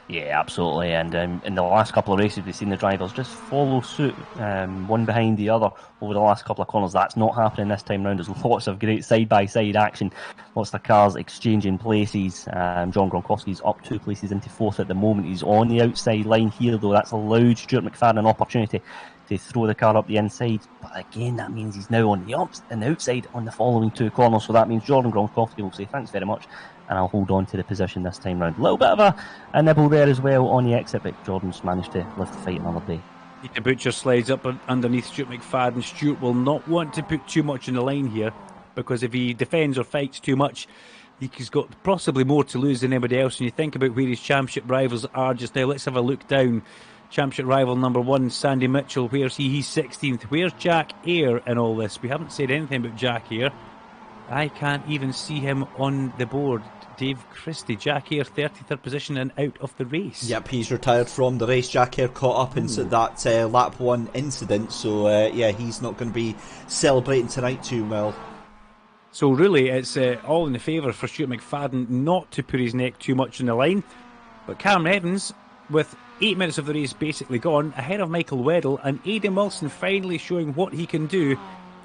Yeah, absolutely, and in the last couple of races we've seen the drivers just follow suit, one behind the other over the last couple of corners. That's not happening this time round. There's lots of great side-by-side action, lots of cars exchanging places. John Gronkowski's up 2 places into fourth at the moment. He's on the outside line here, though. That's allowed Stuart McFadden an opportunity to throw the car up the inside, but again that means he's now on the outside on the following 2 corners, so that means Jordan Gronkowski will say thanks very much and I'll hold on to the position this time round. A little bit of a nibble there as well on the exit, but Jordan's managed to lift the fight another day. Peter Butcher slides up underneath Stuart McFadden. Stuart will not want to put too much on the line here, because if he defends or fights too much, he's got possibly more to lose than anybody else. When you think about where his championship rivals are just now, let's have a look down. Championship rival number 1, Sandy Mitchell, where's he? He's 16th. Where's Jack Eyre in all this? We haven't said anything about Jack Eyre. I can't even see him on the board. Dave Christie, Jack Eyre, 33rd position and out of the race. Yep, he's retired from the race. Jack Eyre caught up in that lap 1 incident, so yeah, he's not going to be celebrating tonight too well. So really, it's all in the favour for Stuart McFadden not to put his neck too much on the line. But Cameron Evans, with 8 minutes of the race basically gone, ahead of Michael Weddle, and Aidan Wilson finally showing what he can do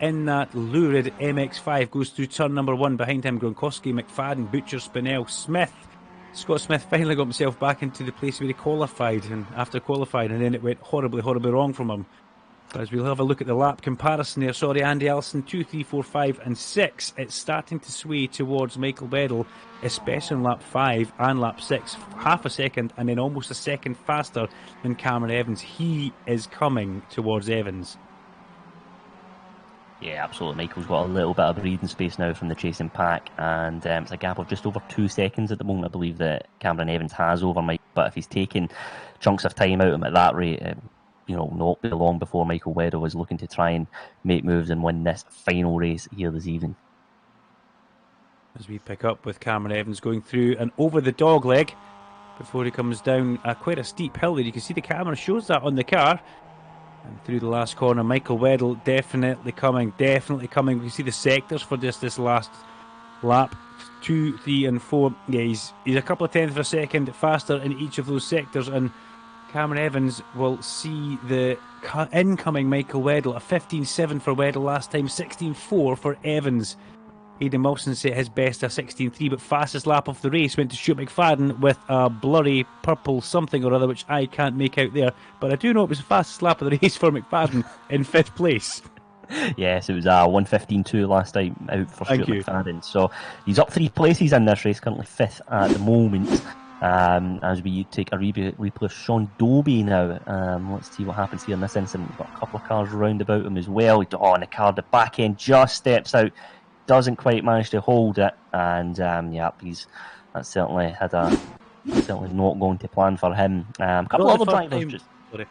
in that lurid MX-5. Goes through turn number 1. Behind him, Gronkowski, McFadden, Butcher, Spinell, Smith. Scott Smith finally got himself back into the place where he qualified, and after qualifying, and then it went horribly, horribly wrong from him. But as we'll have a look at the lap comparison there, Andy Alston, 2, 3, 4, 5 and 6. It's starting to sway towards Michael Weddle, especially in lap 5 and lap 6. Half a second and then almost a second faster than Cameron Evans. He is coming towards Evans. Yeah, absolutely. Michael's got a little bit of breathing space now from the chasing pack, and it's a gap of just over 2 seconds at the moment, I believe, that Cameron Evans has over Mike. But if he's taking chunks of time out of him at that rate, not be long before Michael Weddle is looking to try and make moves and win this final race here this evening. As we pick up with Cameron Evans going through and over the dog leg before he comes down quite a steep hill there. You can see the camera shows that on the car. And through the last corner, Michael Weddle definitely coming. We can see the sectors for this last lap. 2, 3 and 4. Yeah, he's a couple of tenths of a second faster in each of those sectors, and Cameron Evans will see the incoming Michael Weddle. A 15.7 for Weddle last time, 16.4 for Evans. Aidan Wilson set his best, a 16.3, but fastest lap of the race went to Stuart McFadden with a blurry purple something or other, which I can't make out there. But I do know it was the fastest lap of the race for McFadden in 5th place. Yes, it was 1:15.2 last time out for Stuart McFadden. So he's up 3 places in this race, currently 5th at the moment. As we take a replay of Sean Dobie now. Let's see what happens here in this incident. We've got a couple of cars round about him as well. And the car, the back end just steps out, doesn't quite manage to hold it, and that's certainly certainly not going to plan for him. A couple of other drivers. I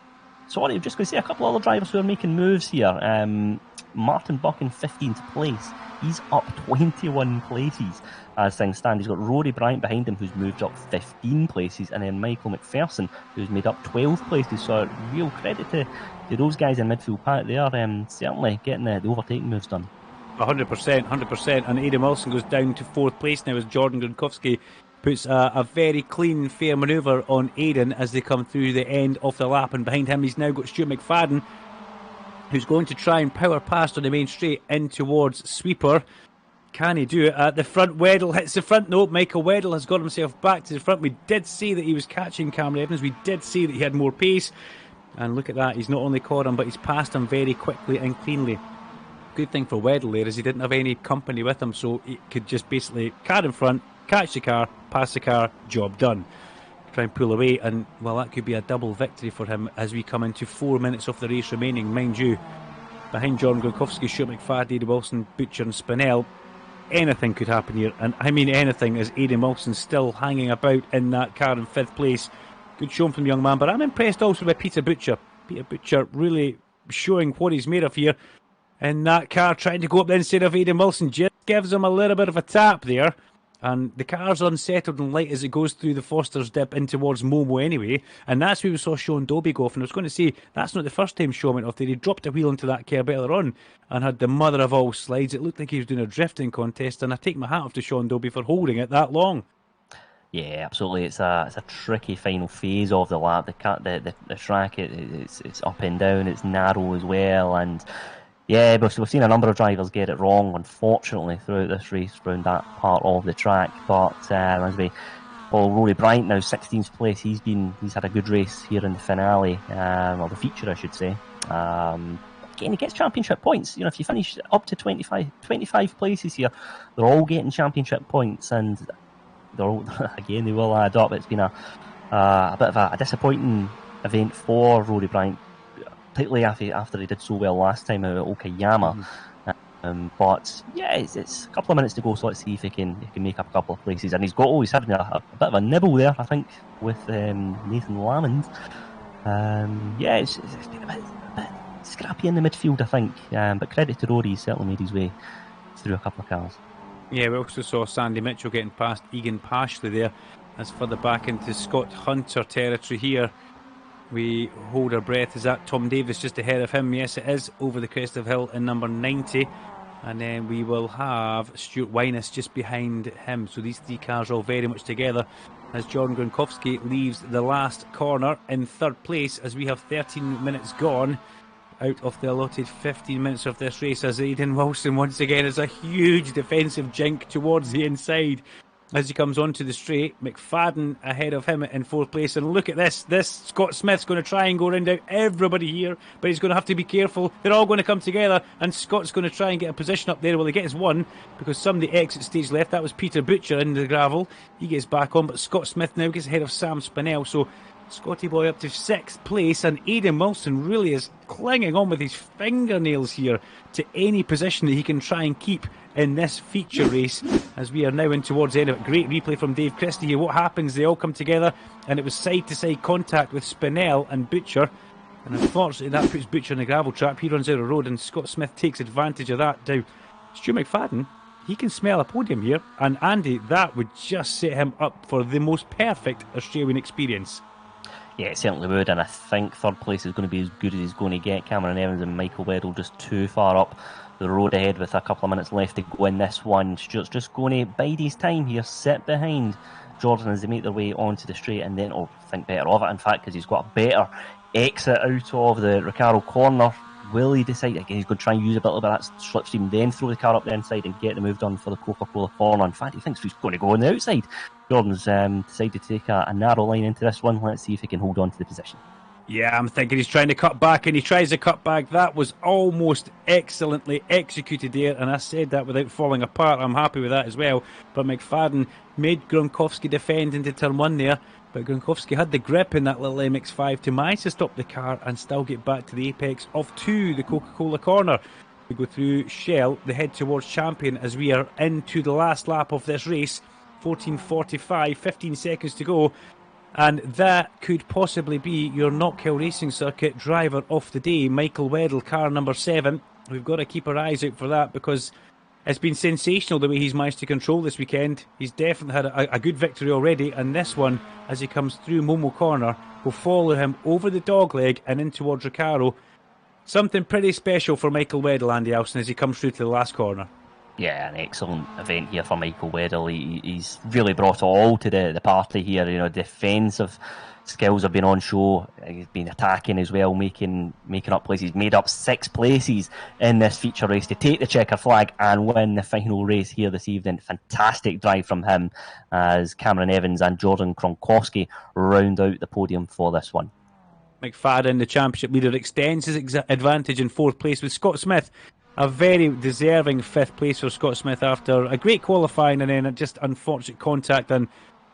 was just going to say a couple of other drivers who are making moves here. Martin Buck in 15th place. He's up 21 places as things stand. He's got Rory Bryant behind him, who's moved up 15 places, and then Michael McPherson, who's made up 12 places. So real credit to those guys in midfield pack. They are certainly getting the overtaking moves done. 100%. And Aidan Wilson goes down to 4th place now as Jordan Gronkowski puts a very clean, fair manoeuvre on Aidan as they come through the end of the lap. And behind him, he's now got Stuart McFadden, who's going to try and power past on the main straight in towards Sweeper. Can he do it at the front? Weddle hits the front. No, Michael Weddle has got himself back to the front. We did see that he was catching Cameron Evans. We did see that he had more pace. And look at that. He's not only caught him, but he's passed him very quickly and cleanly. Good thing for Weddle there is he didn't have any company with him, so he could just basically car in front, catch the car, pass the car, job done. Try and pull away, and well, that could be a double victory for him as we come into 4 minutes of the race remaining. Mind you, behind John Gronkowski, Stuart McFadden, Aidan Wilson, Butcher and Spinell, anything could happen here, and I mean anything, as Aidan Wilson still hanging about in that car in 5th place. Good showing from the young man, but I'm impressed also by Peter Butcher. Peter Butcher really showing what he's made of here. In that car, trying to go up the inside of Aidan Wilson, just gives him a little bit of a tap there. And the car's unsettled and light as it goes through the Foster's dip in towards Momo anyway. And that's where we saw Sean Dobie go off. And I was going to say, that's not the first time Sean went off there. He dropped a wheel into that curb earlier on and had the mother of all slides. It looked like he was doing a drifting contest. And I take my hat off to Sean Dobie for holding it that long. Yeah, absolutely. It's a tricky final phase of the lap. The track, it's up and down. It's narrow as well. And yeah, but we've seen a number of drivers get it wrong, unfortunately, throughout this race, around that part of the track. But as we follow Rory Bryant now, 16th place, he's had a good race here in the finale, or the feature, I should say. Again, he gets championship points. If you finish up to 25 places here, they're all getting championship points, and they're all, again, they will add up. It's been a bit of a disappointing event for Rory Bryant, particularly after he did so well last time out at Okayama. But yeah, it's a couple of minutes to go, so let's see if he can make up a couple of places. And he's having a bit of a nibble there, I think, with Nathan Lamond. Yeah, it's been a bit scrappy in the midfield, I think. But credit to Rory, he's certainly made his way through a couple of cars. Yeah, we also saw Sandy Mitchell getting past Egan Pashley there. As further back into Scott Hunter territory here, we hold our breath. Is that Tom Davis just ahead of him? Yes, it is, over the crest of hill in number 90. And then we will have Stuart Winus just behind him. So these 3 cars all very much together as John Gronkowski leaves the last corner in 3rd place as we have 13 minutes gone out of the allotted 15 minutes of this race, as Aidan Wilson once again is a huge defensive jink towards the inside as he comes onto the straight. McFadden ahead of him in fourth place, and look at this Scott Smith's going to try and go round out everybody here, but he's going to have to be careful. They're all going to come together, and Scott's going to try and get a position up there. Well, he gets one because somebody exits stage left. That was Peter Butcher in the gravel. He gets back on, but Scott Smith now gets ahead of Sam Spinell, so Scotty Boy up to 6th place, and Aidan Wilson really is clinging on with his fingernails here to any position that he can try and keep in this feature race, as we are now in towards the end of it. Great replay from Dave Christie here. What happens? They all come together, and it was side-to-side contact with Spinell and Butcher, and unfortunately that puts Butcher in the gravel trap. He runs out of road, and Scott Smith takes advantage of that. Now, Stu McFadden, he can smell a podium here, and Andy, that would just set him up for the most perfect Australian experience. Yeah, it certainly would, and I think third place is going to be as good as he's going to get. Cameron Evans and Michael Weddle just too far up the road ahead with a couple of minutes left to go in this one. Stuart's just going to bide his time here, sit behind Jordan as they make their way onto the straight, and then he'll think better of it, in fact, because he's got a better exit out of the Recaro corner. Will he decide, again, he's going to try and use a little bit of that slipstream, then throw the car up the inside and get the move done for the Coca-Cola corner? In fact, he thinks he's going to go on the outside. Jordan's decided to take a narrow line into this one. Let's see if he can hold on to the position. Yeah, I'm thinking he's trying to cut back, and he tries to cut back. That was almost excellently executed there, and I said that without falling apart. I'm happy with that as well. But McFadden made Gronkowski defend into turn 1 there, but Gronkowski had the grip in that little MX-5 to manage to stop the car and still get back to the apex of 2, the Coca-Cola corner. We go through Shell, the head towards Champion, as we are into the last lap of this race. 14:45, 15 seconds to go. And that could possibly be your Knockhill Racing Circuit driver of the day, Michael Weddle, car number 7. We've got to keep our eyes out for that, because it's been sensational the way he's managed to control this weekend. He's definitely had a good victory already, and this one, as he comes through Momo Corner, will follow him over the dogleg and in towards Recaro. Something pretty special for Michael Weddle, Andy Alston, as he comes through to the last corner. Yeah, an excellent event here for Michael Weddle. He's really brought it all to the party here. You know, defensive skills have been on show. He's been attacking as well, making up places. He's made up 6 places in this feature race to take the checker flag and win the final race here this evening. Fantastic drive from him as Cameron Evans and Jordan Gronkowski round out the podium for this one. McFadden, the championship leader, extends his advantage in 4th place with Scott Smith. A very deserving 5th place for Scott Smith after a great qualifying and then a just unfortunate contact. And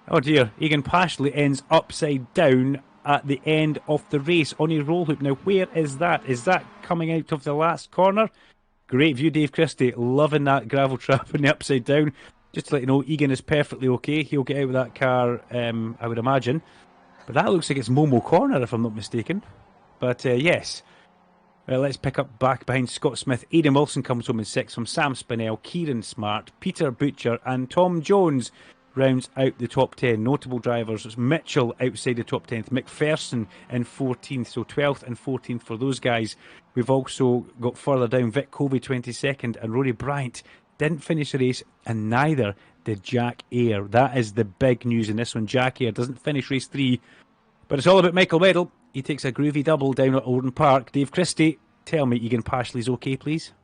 oh dear, Egan Pashley ends upside down at the end of the race on his roll hoop. Now, where is that? Is that coming out of the last corner? Great view, Dave Christie. Loving that gravel trap in the upside down. Just to let you know, Egan is perfectly okay. He'll get out of that car, I would imagine. But that looks like it's Momo Corner, if I'm not mistaken. But yes. Let's pick up back behind Scott Smith. Aidan Wilson comes home in 6th from Sam Spinell, Kieran Smart, Peter Butcher and Tom Jones rounds out the top 10. Notable drivers, it's Mitchell outside the top 10th, McPherson in 14th, so 12th and 14th for those guys. We've also got further down Vic Covey 22nd, and Rory Bryant didn't finish the race, and neither did Jack Ayre. That is the big news in this one. Jack Ayre doesn't finish race 3, but it's all about Michael Weddle. He takes a groovy double down at Oran Park. Dave Christie, tell me Egan Pashley's okay, please.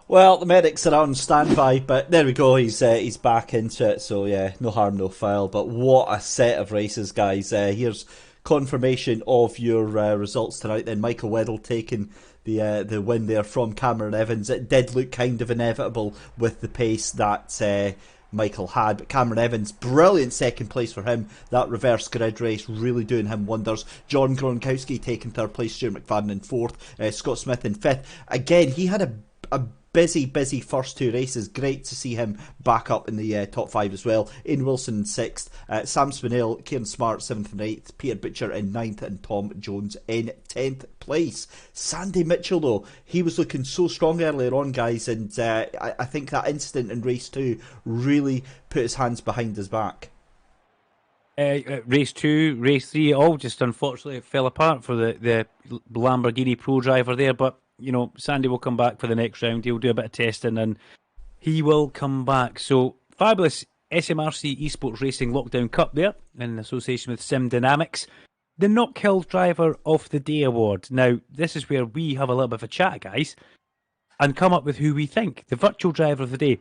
Well, the medics are on standby, but there we go. He's back into it, so yeah, no harm, no foul. But what a set of races, guys! Here's confirmation of your results tonight. Then Michael Weddle taking the win there from Cameron Evans. It did look kind of inevitable with the pace that Michael had, but Cameron Evans, brilliant second place for him. That reverse grid race really doing him wonders. John Gronkowski taking 3rd place, Stuart McFadden in 4th, Scott Smith in 5th. Again, he had a busy first 2 races. Great to see him back up in the top 5 as well. Aidan Wilson in 6th, Sam Spinell, Kieran Smart 7th and 8th, Peter Butcher in 9th and Tom Jones in 10th place. Sandy Mitchell though, he was looking so strong earlier on, guys, and I think that incident in race 2 really put his hands behind his back. Race 2, race 3, all just unfortunately fell apart for the Lamborghini Pro driver there, but you know, Sandy will come back for the next round. He'll do a bit of testing and he will come back. So, fabulous SMRC eSports Racing Lockdown Cup there in association with Sim Dynamics. the Not Killed Driver of the Day award. Now, this is where we have a little bit of a chat, guys, and come up with who we think the virtual driver of the day.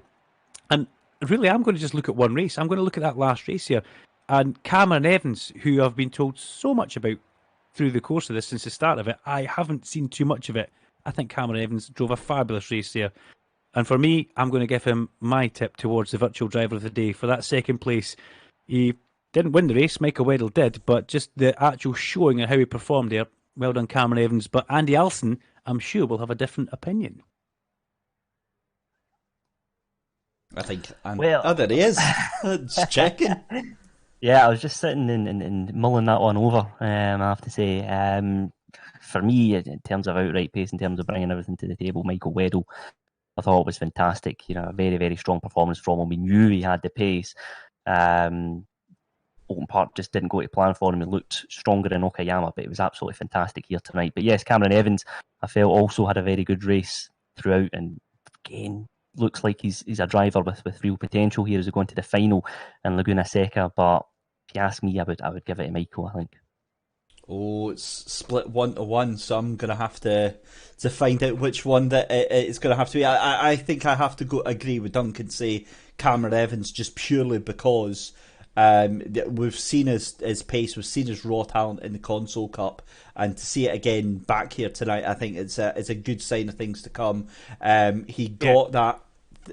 And really, I'm going to just look at one race. I'm going to look at that last race here. And Cameron Evans, who I've been told so much about through the course of this since the start of it, I haven't seen too much of it. I think Cameron Evans drove a fabulous race there. And for me, I'm going to give him my tip towards the virtual driver of the day for that second place. He didn't win the race, Michael Weddle did, but just the actual showing of how he performed there, well done Cameron Evans. But Andy Alston, I'm sure, will have a different opinion. I think. Well, there he is. Just checking. Yeah, I was just sitting and mulling that one over, I have to say. For me, in terms of outright pace, in terms of bringing everything to the table, Michael Weddle, I thought it was fantastic. A very, very strong performance from him. We knew he had the pace. Open Park just didn't go to plan for him. He looked stronger in Okayama, but it was absolutely fantastic here tonight. But yes, Cameron Evans, I felt also had a very good race throughout, and again, looks like he's a driver with real potential here as we go into the final in Laguna Seca. But if you ask me, I would give it to Michael, I think. Oh, it's split 1-1, so I'm gonna have to find out which one that it's gonna have to be. I think I have to agree with Duncan, say Cameron Evans, just purely because we've seen his pace, we've seen his raw talent in the Console Cup, and to see it again back here tonight, I think it's a good sign of things to come. He got that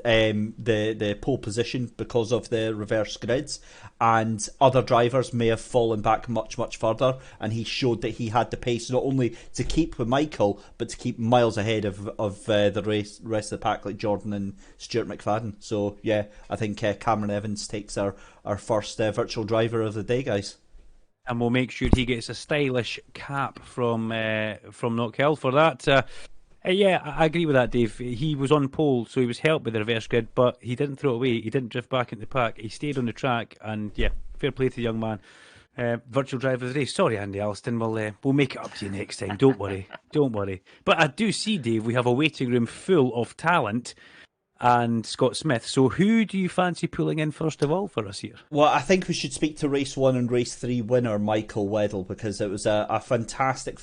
the pole position because of the reverse grids, and other drivers may have fallen back much further, and he showed that he had the pace not only to keep with Michael but to keep miles ahead of the rest of the pack like Jordan and Stuart McFadden. So yeah, I think Cameron Evans takes our first virtual driver of the day, guys. And we'll make sure he gets a stylish cap from Not Killed for that. Yeah, I agree with that, Dave. He was on pole, so he was helped with the reverse grid, but he didn't throw it away. He didn't drift back into the pack. He stayed on the track, and yeah, fair play to the young man. Virtual driver of the day. Sorry, Andy Alston. We'll make it up to you next time. Don't worry. Don't worry. But I do see, Dave, we have a waiting room full of talent and Scott Smith. So who do you fancy pulling in first of all for us here? Well, I think we should speak to race 1 and race 3 winner Michael Weddle, because it was a fantastic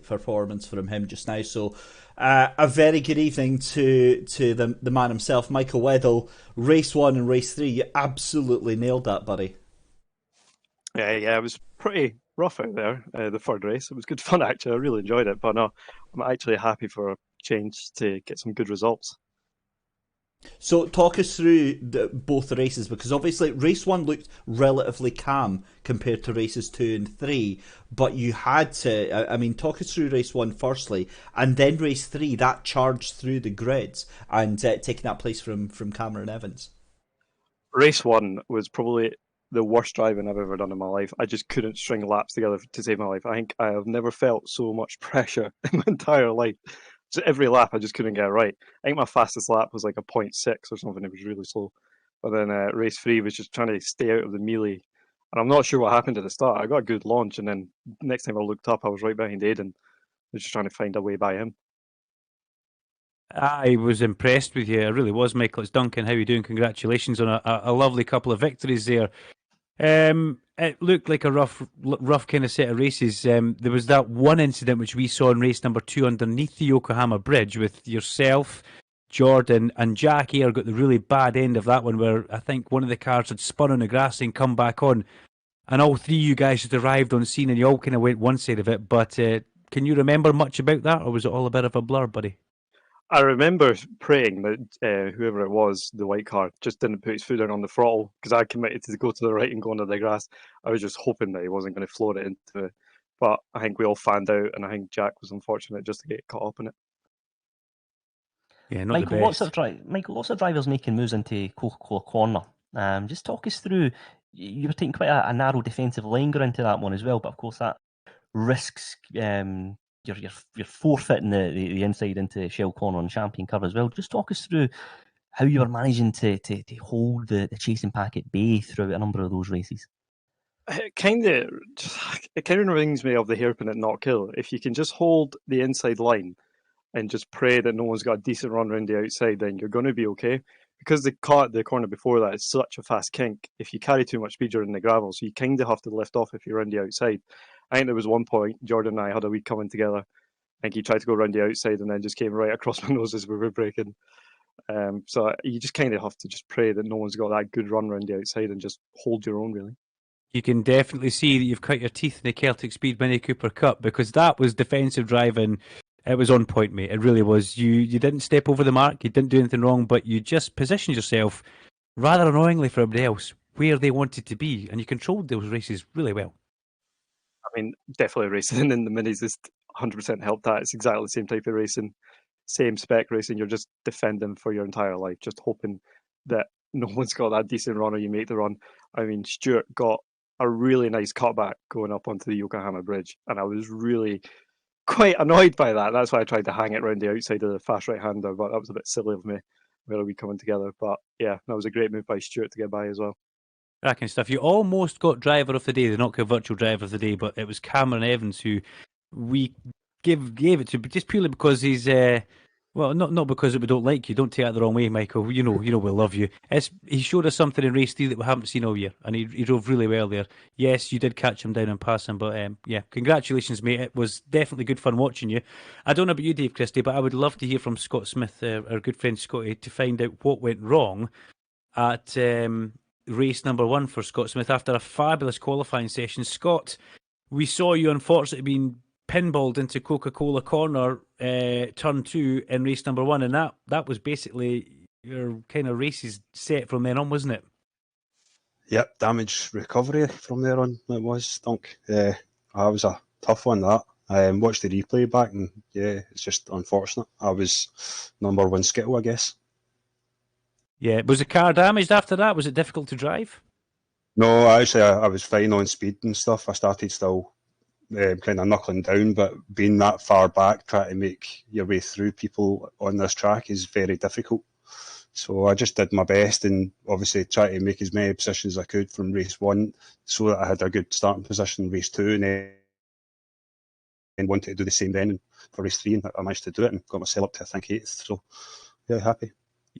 performance from him just now. So a very good evening to the man himself, Michael Weddle. Race 1 and race 3, you absolutely nailed that, buddy. Yeah, it was pretty rough out there, the third race. It was good fun, actually. I really enjoyed it. But no, I'm actually happy for a change to get some good results. So talk us through both the races, because obviously race 1 looked relatively calm compared to races 2 and 3, but you had to, talk us through race 1 firstly, and then race 3, that charge through the grids and taking that place from Cameron Evans. Race 1 was probably the worst driving I've ever done in my life. I just couldn't string laps together to save my life. I think I have never felt so much pressure in my entire life. So every lap, I just couldn't get it right. I think my fastest lap was like a 0.6 or something. It was really slow. But then race 3 was just trying to stay out of the melee. And I'm not sure what happened at the start. I got a good launch, and then next time I looked up, I was right behind Aidan. I was just trying to find a way by him. I was impressed with you. I really was, Michael. It's Duncan. How are you doing? Congratulations on a lovely couple of victories there. It looked like a rough kind of set of races. There was that one incident which we saw in race number 2 underneath the Yokohama Bridge with yourself, Jordan, and Jack Ayer got the really bad end of that one, where I think one of the cars had spun on the grass and come back on, and all three of you guys had arrived on scene and you all kind of went one side of it. But can you remember much about that, or was it all a bit of a blur, buddy? I remember praying that whoever it was, the white car, just didn't put his foot down on the throttle, because I committed to go to the right and go under the grass. I was just hoping that he wasn't going to float it into it. But I think we all fanned out, and I think Jack was unfortunate just to get caught up in it. Yeah, not Michael, the best. Michael, lots of drivers making moves into Coca-Cola Corner. Just talk us through. You were taking quite a narrow defensive line going into that one as well, but of course that risks you're forfeiting the inside into Shell Corner and Champion Curve as well. Just talk us through how you were managing to hold the chasing pack at bay throughout a number of those races. It kind of reminds me of the hairpin at Not Kill. If you can just hold the inside line and just pray that no one's got a decent run around the outside, then you're going to be okay. Because the corner before that is such a fast kink, if you carry too much speed, you're in the gravel, so you kind of have to lift off if you're on the outside. I think there was one point Jordan and I had a wee coming together. I think he tried to go around the outside and then just came right across my nose as we were braking. So you just kind of have to just pray that no one's got that good run around the outside and just hold your own, really. You can definitely see that you've cut your teeth in the Celtic Speed Mini Cooper Cup, because that was defensive driving. It was on point, mate. It really was. You didn't step over the mark. You didn't do anything wrong, but you just positioned yourself, rather annoyingly for everybody else, where they wanted to be, and you controlled those races really well. I mean, definitely racing in the minis is 100% helped that. It's exactly the same type of racing, same spec racing. You're just defending for your entire life, just hoping that no one's got that decent run or you make the run. I mean, Stuart got a really nice cutback going up onto the Yokohama Bridge, and I was really quite annoyed by that. That's why I tried to hang it around the outside of the fast right-hander, but that was a bit silly of me. Where are we coming together? But yeah, that was a great move by Stuart to get by as well. Cracking stuff. You almost got driver of the day. They not got virtual driver of the day, but it was Cameron Evans who we gave it to, but just purely because he's well, not because we don't like you. Don't take that the wrong way, Michael. You know we love you. He showed us something in race 3 that we haven't seen all year, and he drove really well there. Yes, you did catch him down and pass him, but yeah, congratulations, mate. It was definitely good fun watching you. I don't know about you, Dave Christie, but I would love to hear from Scott Smith, our good friend Scotty, to find out what went wrong at race number 1 for Scott Smith after a fabulous qualifying session. Scott, we saw you unfortunately being pinballed into Coca-Cola Corner turn 2 in race number 1, and that was basically your kind of races set from then on, wasn't it? Yep, damage recovery from there on it was, Dunk. That was a tough one, that. I watched the replay back, and yeah, it's just unfortunate. I was number 1 skittle, I guess. Yeah, was the car damaged after that? Was it difficult to drive? No, actually, I was fine on speed and stuff. I started still kind of knuckling down, but being that far back, trying to make your way through people on this track is very difficult. So I just did my best and obviously tried to make as many positions as I could from race 1 so that I had a good starting position in race 2, and then wanted to do the same then for race 3, and I managed to do it and got myself up to, I think, 8th. So yeah, happy.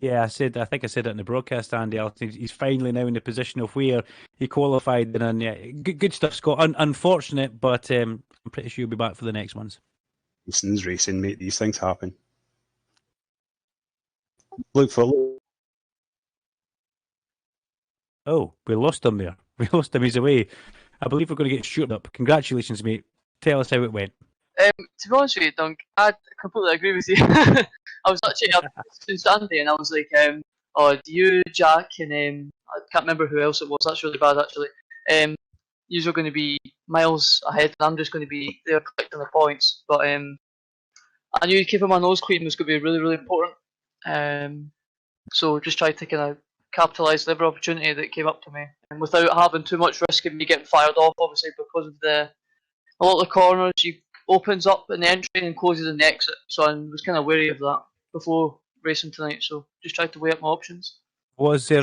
Yeah, I think I said it in the broadcast, Andy. Alston. He's finally now in the position of where he qualified, and yeah, good stuff, Scott. Unfortunate, but I'm pretty sure he'll be back for the next ones. It's racing, mate. These things happen. Look for. Oh, we lost him there. We lost him. He's away. I believe we're going to get shooted up. Congratulations, mate. Tell us how it went. To be honest with you, Dunk, I completely agree with you. I was actually up to Sunday, and I was like, "Oh, do you, Jack, and I can't remember who else it was. That's really bad, actually. You're going to be miles ahead, and I'm just going to be there collecting the points." But I knew keeping my nose clean was going to be really, really important. So just tried to kind of capitalise on every opportunity that came up to me, and without having too much risk of me getting fired off, obviously, because of a lot of the corners you opens up in the entry and closes in the exit, so I was kind of wary of that before racing tonight, so just tried to weigh up my options. Was there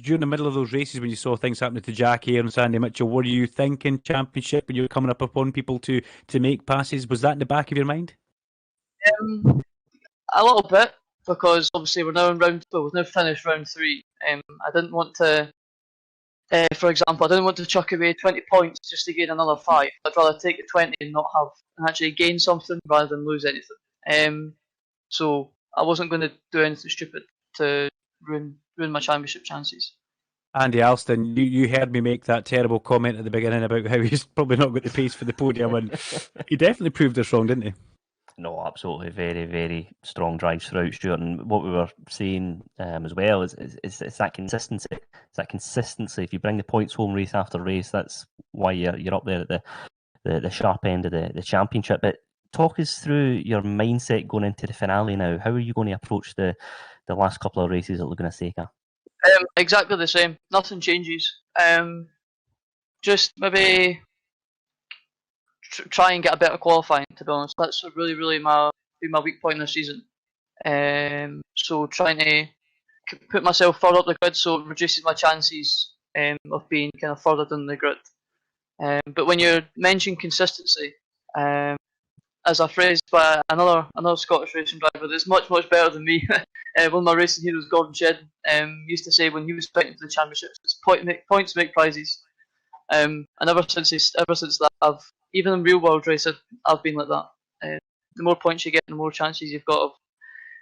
during the middle of those races when you saw things happening to Jack here and Sandy Mitchell, were you thinking championship when you were coming up upon people to make passes? Was that in the back of your mind? A little bit, because obviously we've now finished round 3. I didn't want to, for example, I didn't want to chuck away 20 points just to gain another 5. I'd rather take the 20 and actually gain something rather than lose anything. So I wasn't going to do anything stupid to ruin my championship chances. Andy Alston, you heard me make that terrible comment at the beginning about how he's probably not got the pace for the podium, and he definitely proved us wrong, didn't he? No, absolutely. Very, very strong drives throughout, Stuart. And what we were saying as well is that consistency. It's that consistency. If you bring the points home race after race, that's why you're up there at the sharp end of the championship. But talk us through your mindset going into the finale now. How are you going to approach the last couple of races at Laguna Seca? Exactly the same. Nothing changes. Just maybe try and get a better qualifying, to be honest. That's really, really my weak point in the season. So trying to put myself further up the grid so it reduces my chances of being kind of further down the grid. But when you're mentioning consistency, as a phrase by another Scottish racing driver that's much, much better than me, one of my racing heroes, Gordon Shedden, used to say when he was fighting for the championships, it's points make prizes. And ever since that, even in real world racing, I've been like that. The more points you get, the more chances you've got of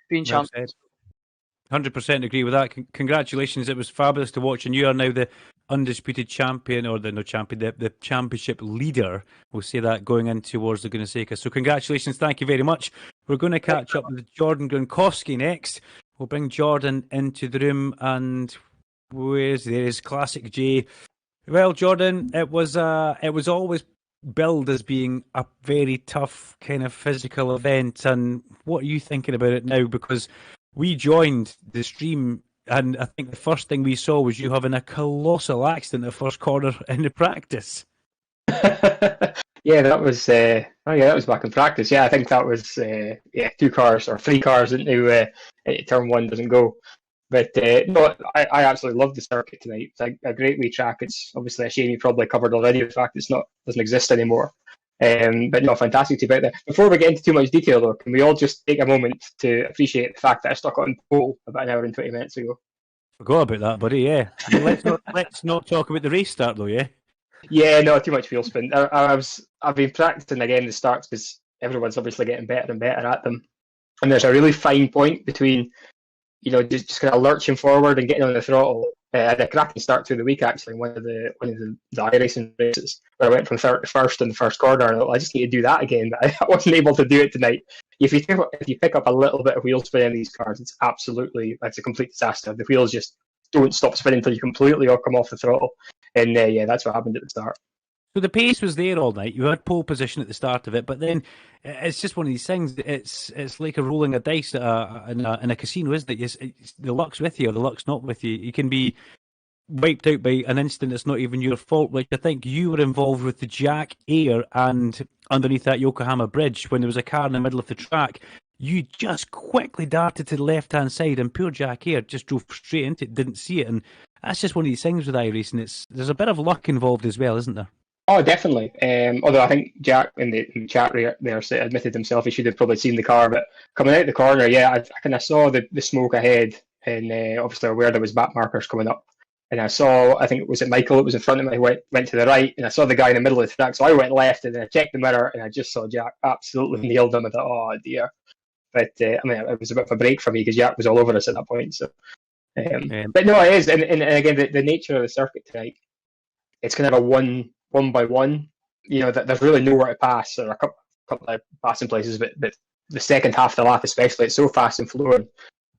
being Well champion. said. 100% agree with that. Congratulations. It was fabulous to watch, and you are now the undisputed champion, or the championship leader. We'll say that going in towards Laguna Seca. So congratulations. Thank you very much. We're going to catch up with Jordan Gronkowski next. We'll bring Jordan into the room, and there's Classic J. Well, Jordan, it was always billed as being a very tough kind of physical event, and what are you thinking about it now? Because we joined the stream, and I think the first thing we saw was you having a colossal accident at first corner in the practice. Yeah, that was that was back in practice. Yeah, I think that was 2 cars or 3 cars into turn 1 doesn't go. But no, I absolutely love the circuit tonight. It's a great wee track. It's obviously a shame you probably covered already the fact doesn't exist anymore. But no, fantastic to be out there. Before we get into too much detail, though, can we all just take a moment to appreciate the fact that I stuck on pole about an hour and 20 minutes ago? Forgot about that, buddy. Yeah, let's not talk about the race start though. Yeah. Yeah, no, too much wheel spin. I've been practicing again the starts because everyone's obviously getting better and better at them, and there's a really fine point between just kind of lurching forward and getting on the throttle. I had a cracking start through the week actually, one of the iRacing races where I went from third to first in the first corner, and I just need to do that again. But I wasn't able to do it tonight. If you pick up a little bit of wheel spin in these cars, it's a complete disaster. The wheels just don't stop spinning until you completely or come off the throttle. And that's what happened at the start. So the pace was there all night. You had pole position at the start of it, but then it's just one of these things. It's like rolling a dice in a casino, isn't it? It's the luck's with you or the luck's not with you. You can be wiped out by an instant that's not even your fault. Like I think you were involved with the Jack Air and underneath that Yokohama bridge when there was a car in the middle of the track. You just quickly darted to the left-hand side, and poor Jack Air just drove straight into it, didn't see it. And that's just one of these things with iRacing. There's a bit of luck involved as well, isn't there? Oh, definitely. Although I think Jack in the chat there admitted himself he should have probably seen the car, but coming out the corner, I kind of saw the smoke ahead, and obviously aware there was back markers coming up. And I saw, I think was Michael, it was in front of me, went to the right, and I saw the guy in the middle of the track, so I went left, and then I checked the mirror, and I just saw Jack absolutely nailed him. I thought, oh dear. But it was a bit of a break for me because Jack was all over us at that point. So, but no, it is, and again, the nature of the circuit tonight, it's kind of a one by one. That there's really nowhere to pass, or a couple of passing places, but the second half of the lap, especially, it's so fast and flowing.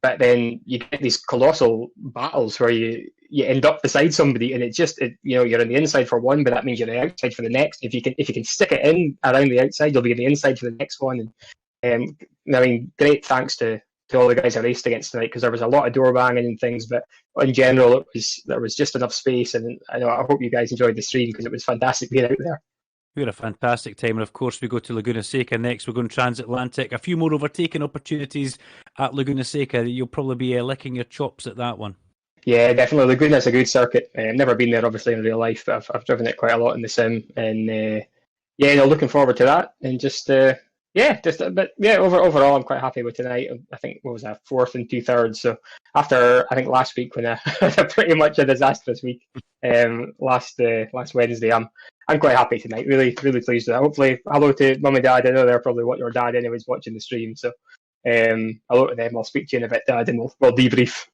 But then you get these colossal battles where you end up beside somebody, and you're on the inside for one, but that means you're on the outside for the next. If you can stick it in around the outside, you'll be on the inside for the next one. And great thanks to all the guys I raced against tonight, because there was a lot of door banging and things, but in general, there was just enough space, and I hope you guys enjoyed the stream because it was fantastic being out there. We had a fantastic time, and of course we go to Laguna Seca next. We're going transatlantic. A few more overtaking opportunities at Laguna Seca. You'll probably be licking your chops at that one. Yeah, definitely. Laguna's a good circuit. I've never been there, obviously, in real life, but I've driven it quite a lot in the sim, and looking forward to that. And overall, I'm quite happy with tonight. I think what was that, 4th and 2/3. So after I think last week when I had pretty much a disastrous week, last Wednesday, I'm quite happy tonight. Really, really pleased with that. Hopefully, hello to Mum and Dad. I know they're probably your dad anyways watching the stream. So hello to them. I'll speak to you in a bit, Dad, and we'll debrief.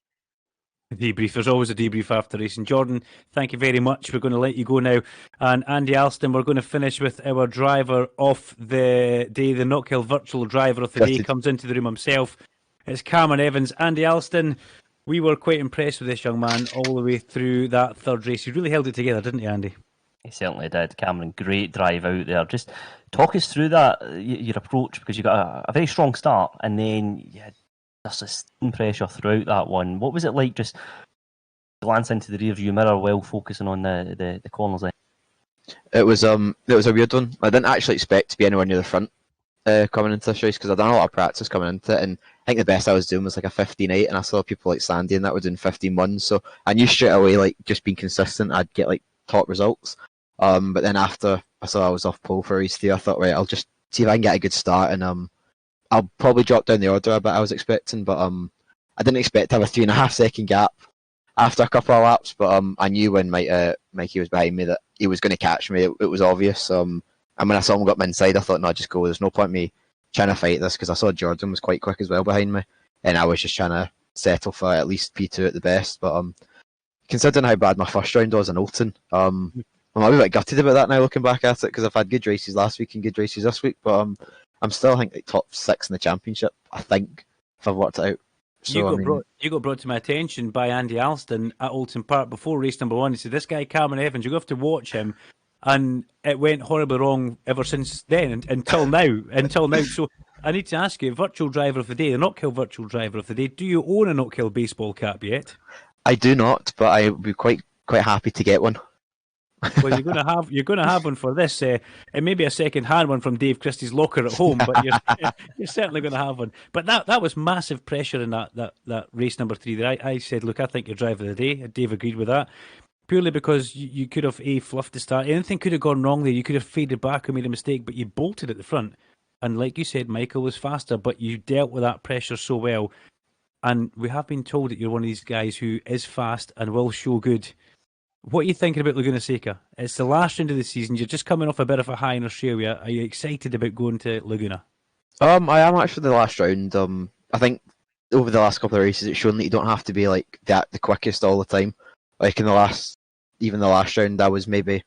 Debrief. There's always a debrief after racing. Jordan, thank you very much. We're going to let you go now. And Andy Alston, we're going to finish with our driver of the day, the Knockhill virtual driver of the day, comes into the room himself. It's Cameron Evans. Andy Alston, we were quite impressed with this young man all the way through that third race. He really held it together, didn't he, Andy? He certainly did. Cameron, great drive out there. Just talk us through that, your approach, because you got a very strong start, and then you had sustained pressure throughout that one. What was it like just glance into the rear view mirror while focusing on the corners there? It was a weird one. I didn't actually expect to be anywhere near the front coming into this race because I'd done a lot of practice coming into it, and I think the best I was doing was like a 15.8, and I saw people like Sandy and that were doing 15.1, so I knew straight away, like, just being consistent, I'd get like top results. But then after I saw I was off pole for race 3, I thought, right, I'll just see if I can get a good start, and I'll probably drop down the order a bit I was expecting, but I didn't expect to have a 3.5 second gap after a couple of laps, but I knew when Mikey was behind me that he was going to catch me. It was obvious. And when I saw him got me inside, I thought, no, just go. There's no point me trying to fight this, because I saw Jordan was quite quick as well behind me, and I was just trying to settle for at least P2 at the best. But considering how bad my first round was in Alston, I'm a wee bit gutted about that now, looking back at it, because I've had good races last week and good races this week, but I'm still, I think, like top 6 in the championship, I think, if I've worked it out. So, you got brought to my attention by Andy Alston at Alton Park before race number 1. He said, this guy Cameron Evans, you're going to have to watch him. And it went horribly wrong ever since then, until now. So I need to ask you, virtual driver of the day, the Not Kill virtual driver of the day, do you own a Not Kill baseball cap yet? I do not, but I would be quite happy to get one. Well, you're going to have one for this. It may be a second-hand one from Dave Christie's locker at home, but you're certainly going to have one. But that was massive pressure in that race number 3. That I said, look, I think you're driver of the day. Dave agreed with that, purely because you could have fluffed the start. Anything could have gone wrong there. You could have faded back and made a mistake, but you bolted at the front. And like you said, Michael was faster, but you dealt with that pressure so well. And we have been told that you're one of these guys who is fast and will show good. What are you thinking about Laguna Seca? It's the last round of the season. You're just coming off a bit of a high in Australia. Are you excited about going to Laguna? I am actually the last round. I think over the last couple of races, it's shown that you don't have to be like the quickest all the time. Like in the last round, I was maybe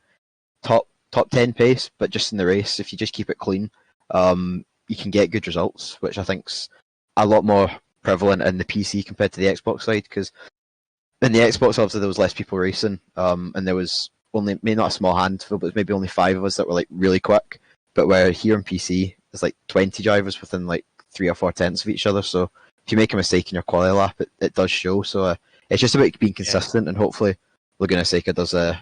top 10 pace, but just in the race, if you just keep it clean, you can get good results, which I think's a lot more prevalent in the PC compared to the Xbox side, because in the Xbox, obviously, there was less people racing, and there was only, maybe not a small handful, but maybe only 5 of us that were like really quick. But where here in PC, there's like 20 drivers within like 3 or 4 tenths of each other. So if you make a mistake in your quali lap, it does show. So it's just about being consistent, and hopefully Laguna Seca doesn't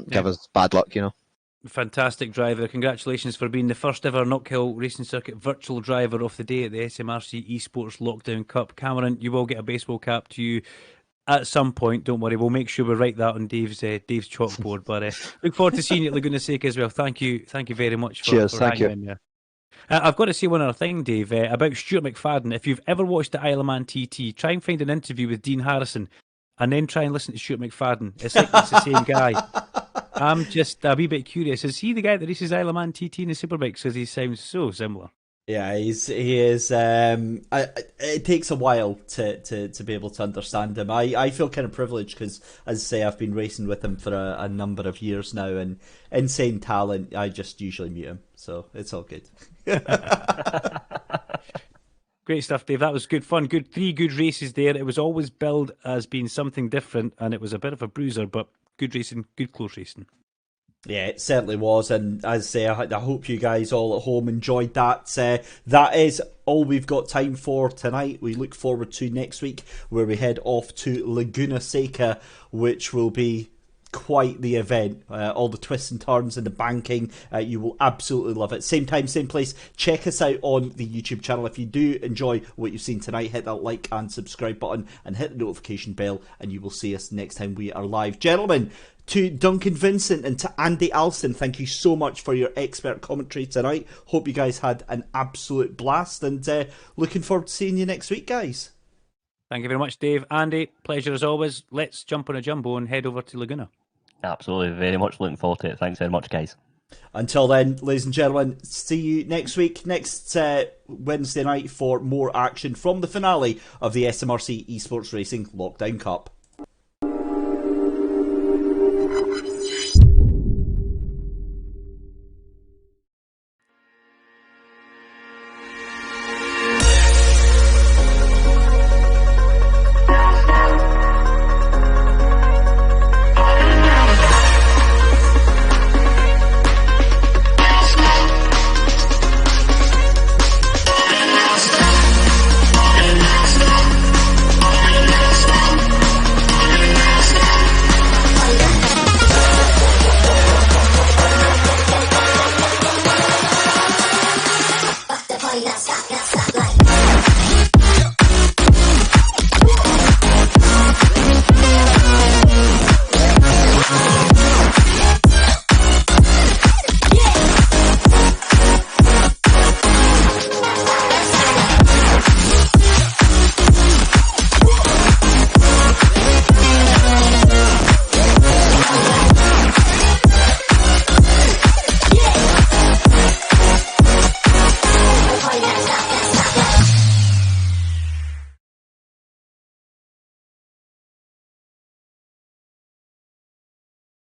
give us bad luck, you know. Fantastic driver. Congratulations for being the first ever Not Kill Racing Circuit virtual driver of the day at the SMRC eSports Lockdown Cup. Cameron, you will get a baseball cap to you at some point. Don't worry, we'll make sure we write that on Dave's chalkboard. But look forward to seeing you at Laguna Seca as well. Thank you very much for, Cheers, for thank hanging in there. I've got to say one other thing, Dave, about Stuart McFadden. If you've ever watched the Isle of Man TT, try and find an interview with Dean Harrison and then try and listen to Stuart McFadden. It's like it's the same guy. I'm just a wee bit curious. Is he the guy that races Isle of Man TT in the Superbikes? Because he sounds so similar. Yeah, he is. It takes a while to be able to understand him. I feel kind of privileged because, as I say, I've been racing with him for a number of years now, and insane talent. I just usually mute him, so it's all good. Great stuff, Dave. That was good fun. 3 good races there. It was always billed as being something different, and it was a bit of a bruiser, but good racing, good close racing. Yeah, it certainly was, and as I say, I hope you guys all at home enjoyed that. That is all we've got time for tonight. We look forward to next week, where we head off to Laguna Seca, which will be quite the event. All the twists and turns and the banking, you will absolutely love it. Same time, same place. Check us out on the YouTube channel. If you do enjoy what you've seen tonight, hit that like and subscribe button and hit the notification bell, and you will see us next time we are live. Gentlemen, to Duncan, Vincent and to Andy Alston, thank you so much for your expert commentary tonight. Hope you guys had an absolute blast, and looking forward to seeing you next week, guys. Thank you very much, Dave. Andy, pleasure as always. Let's jump on a jumbo and head over to Laguna. Absolutely, very much looking forward to it. Thanks very much, guys. Until then, ladies and gentlemen, see you next week, next Wednesday night, for more action from the finale of the SMRC eSports Racing Lockdown Cup.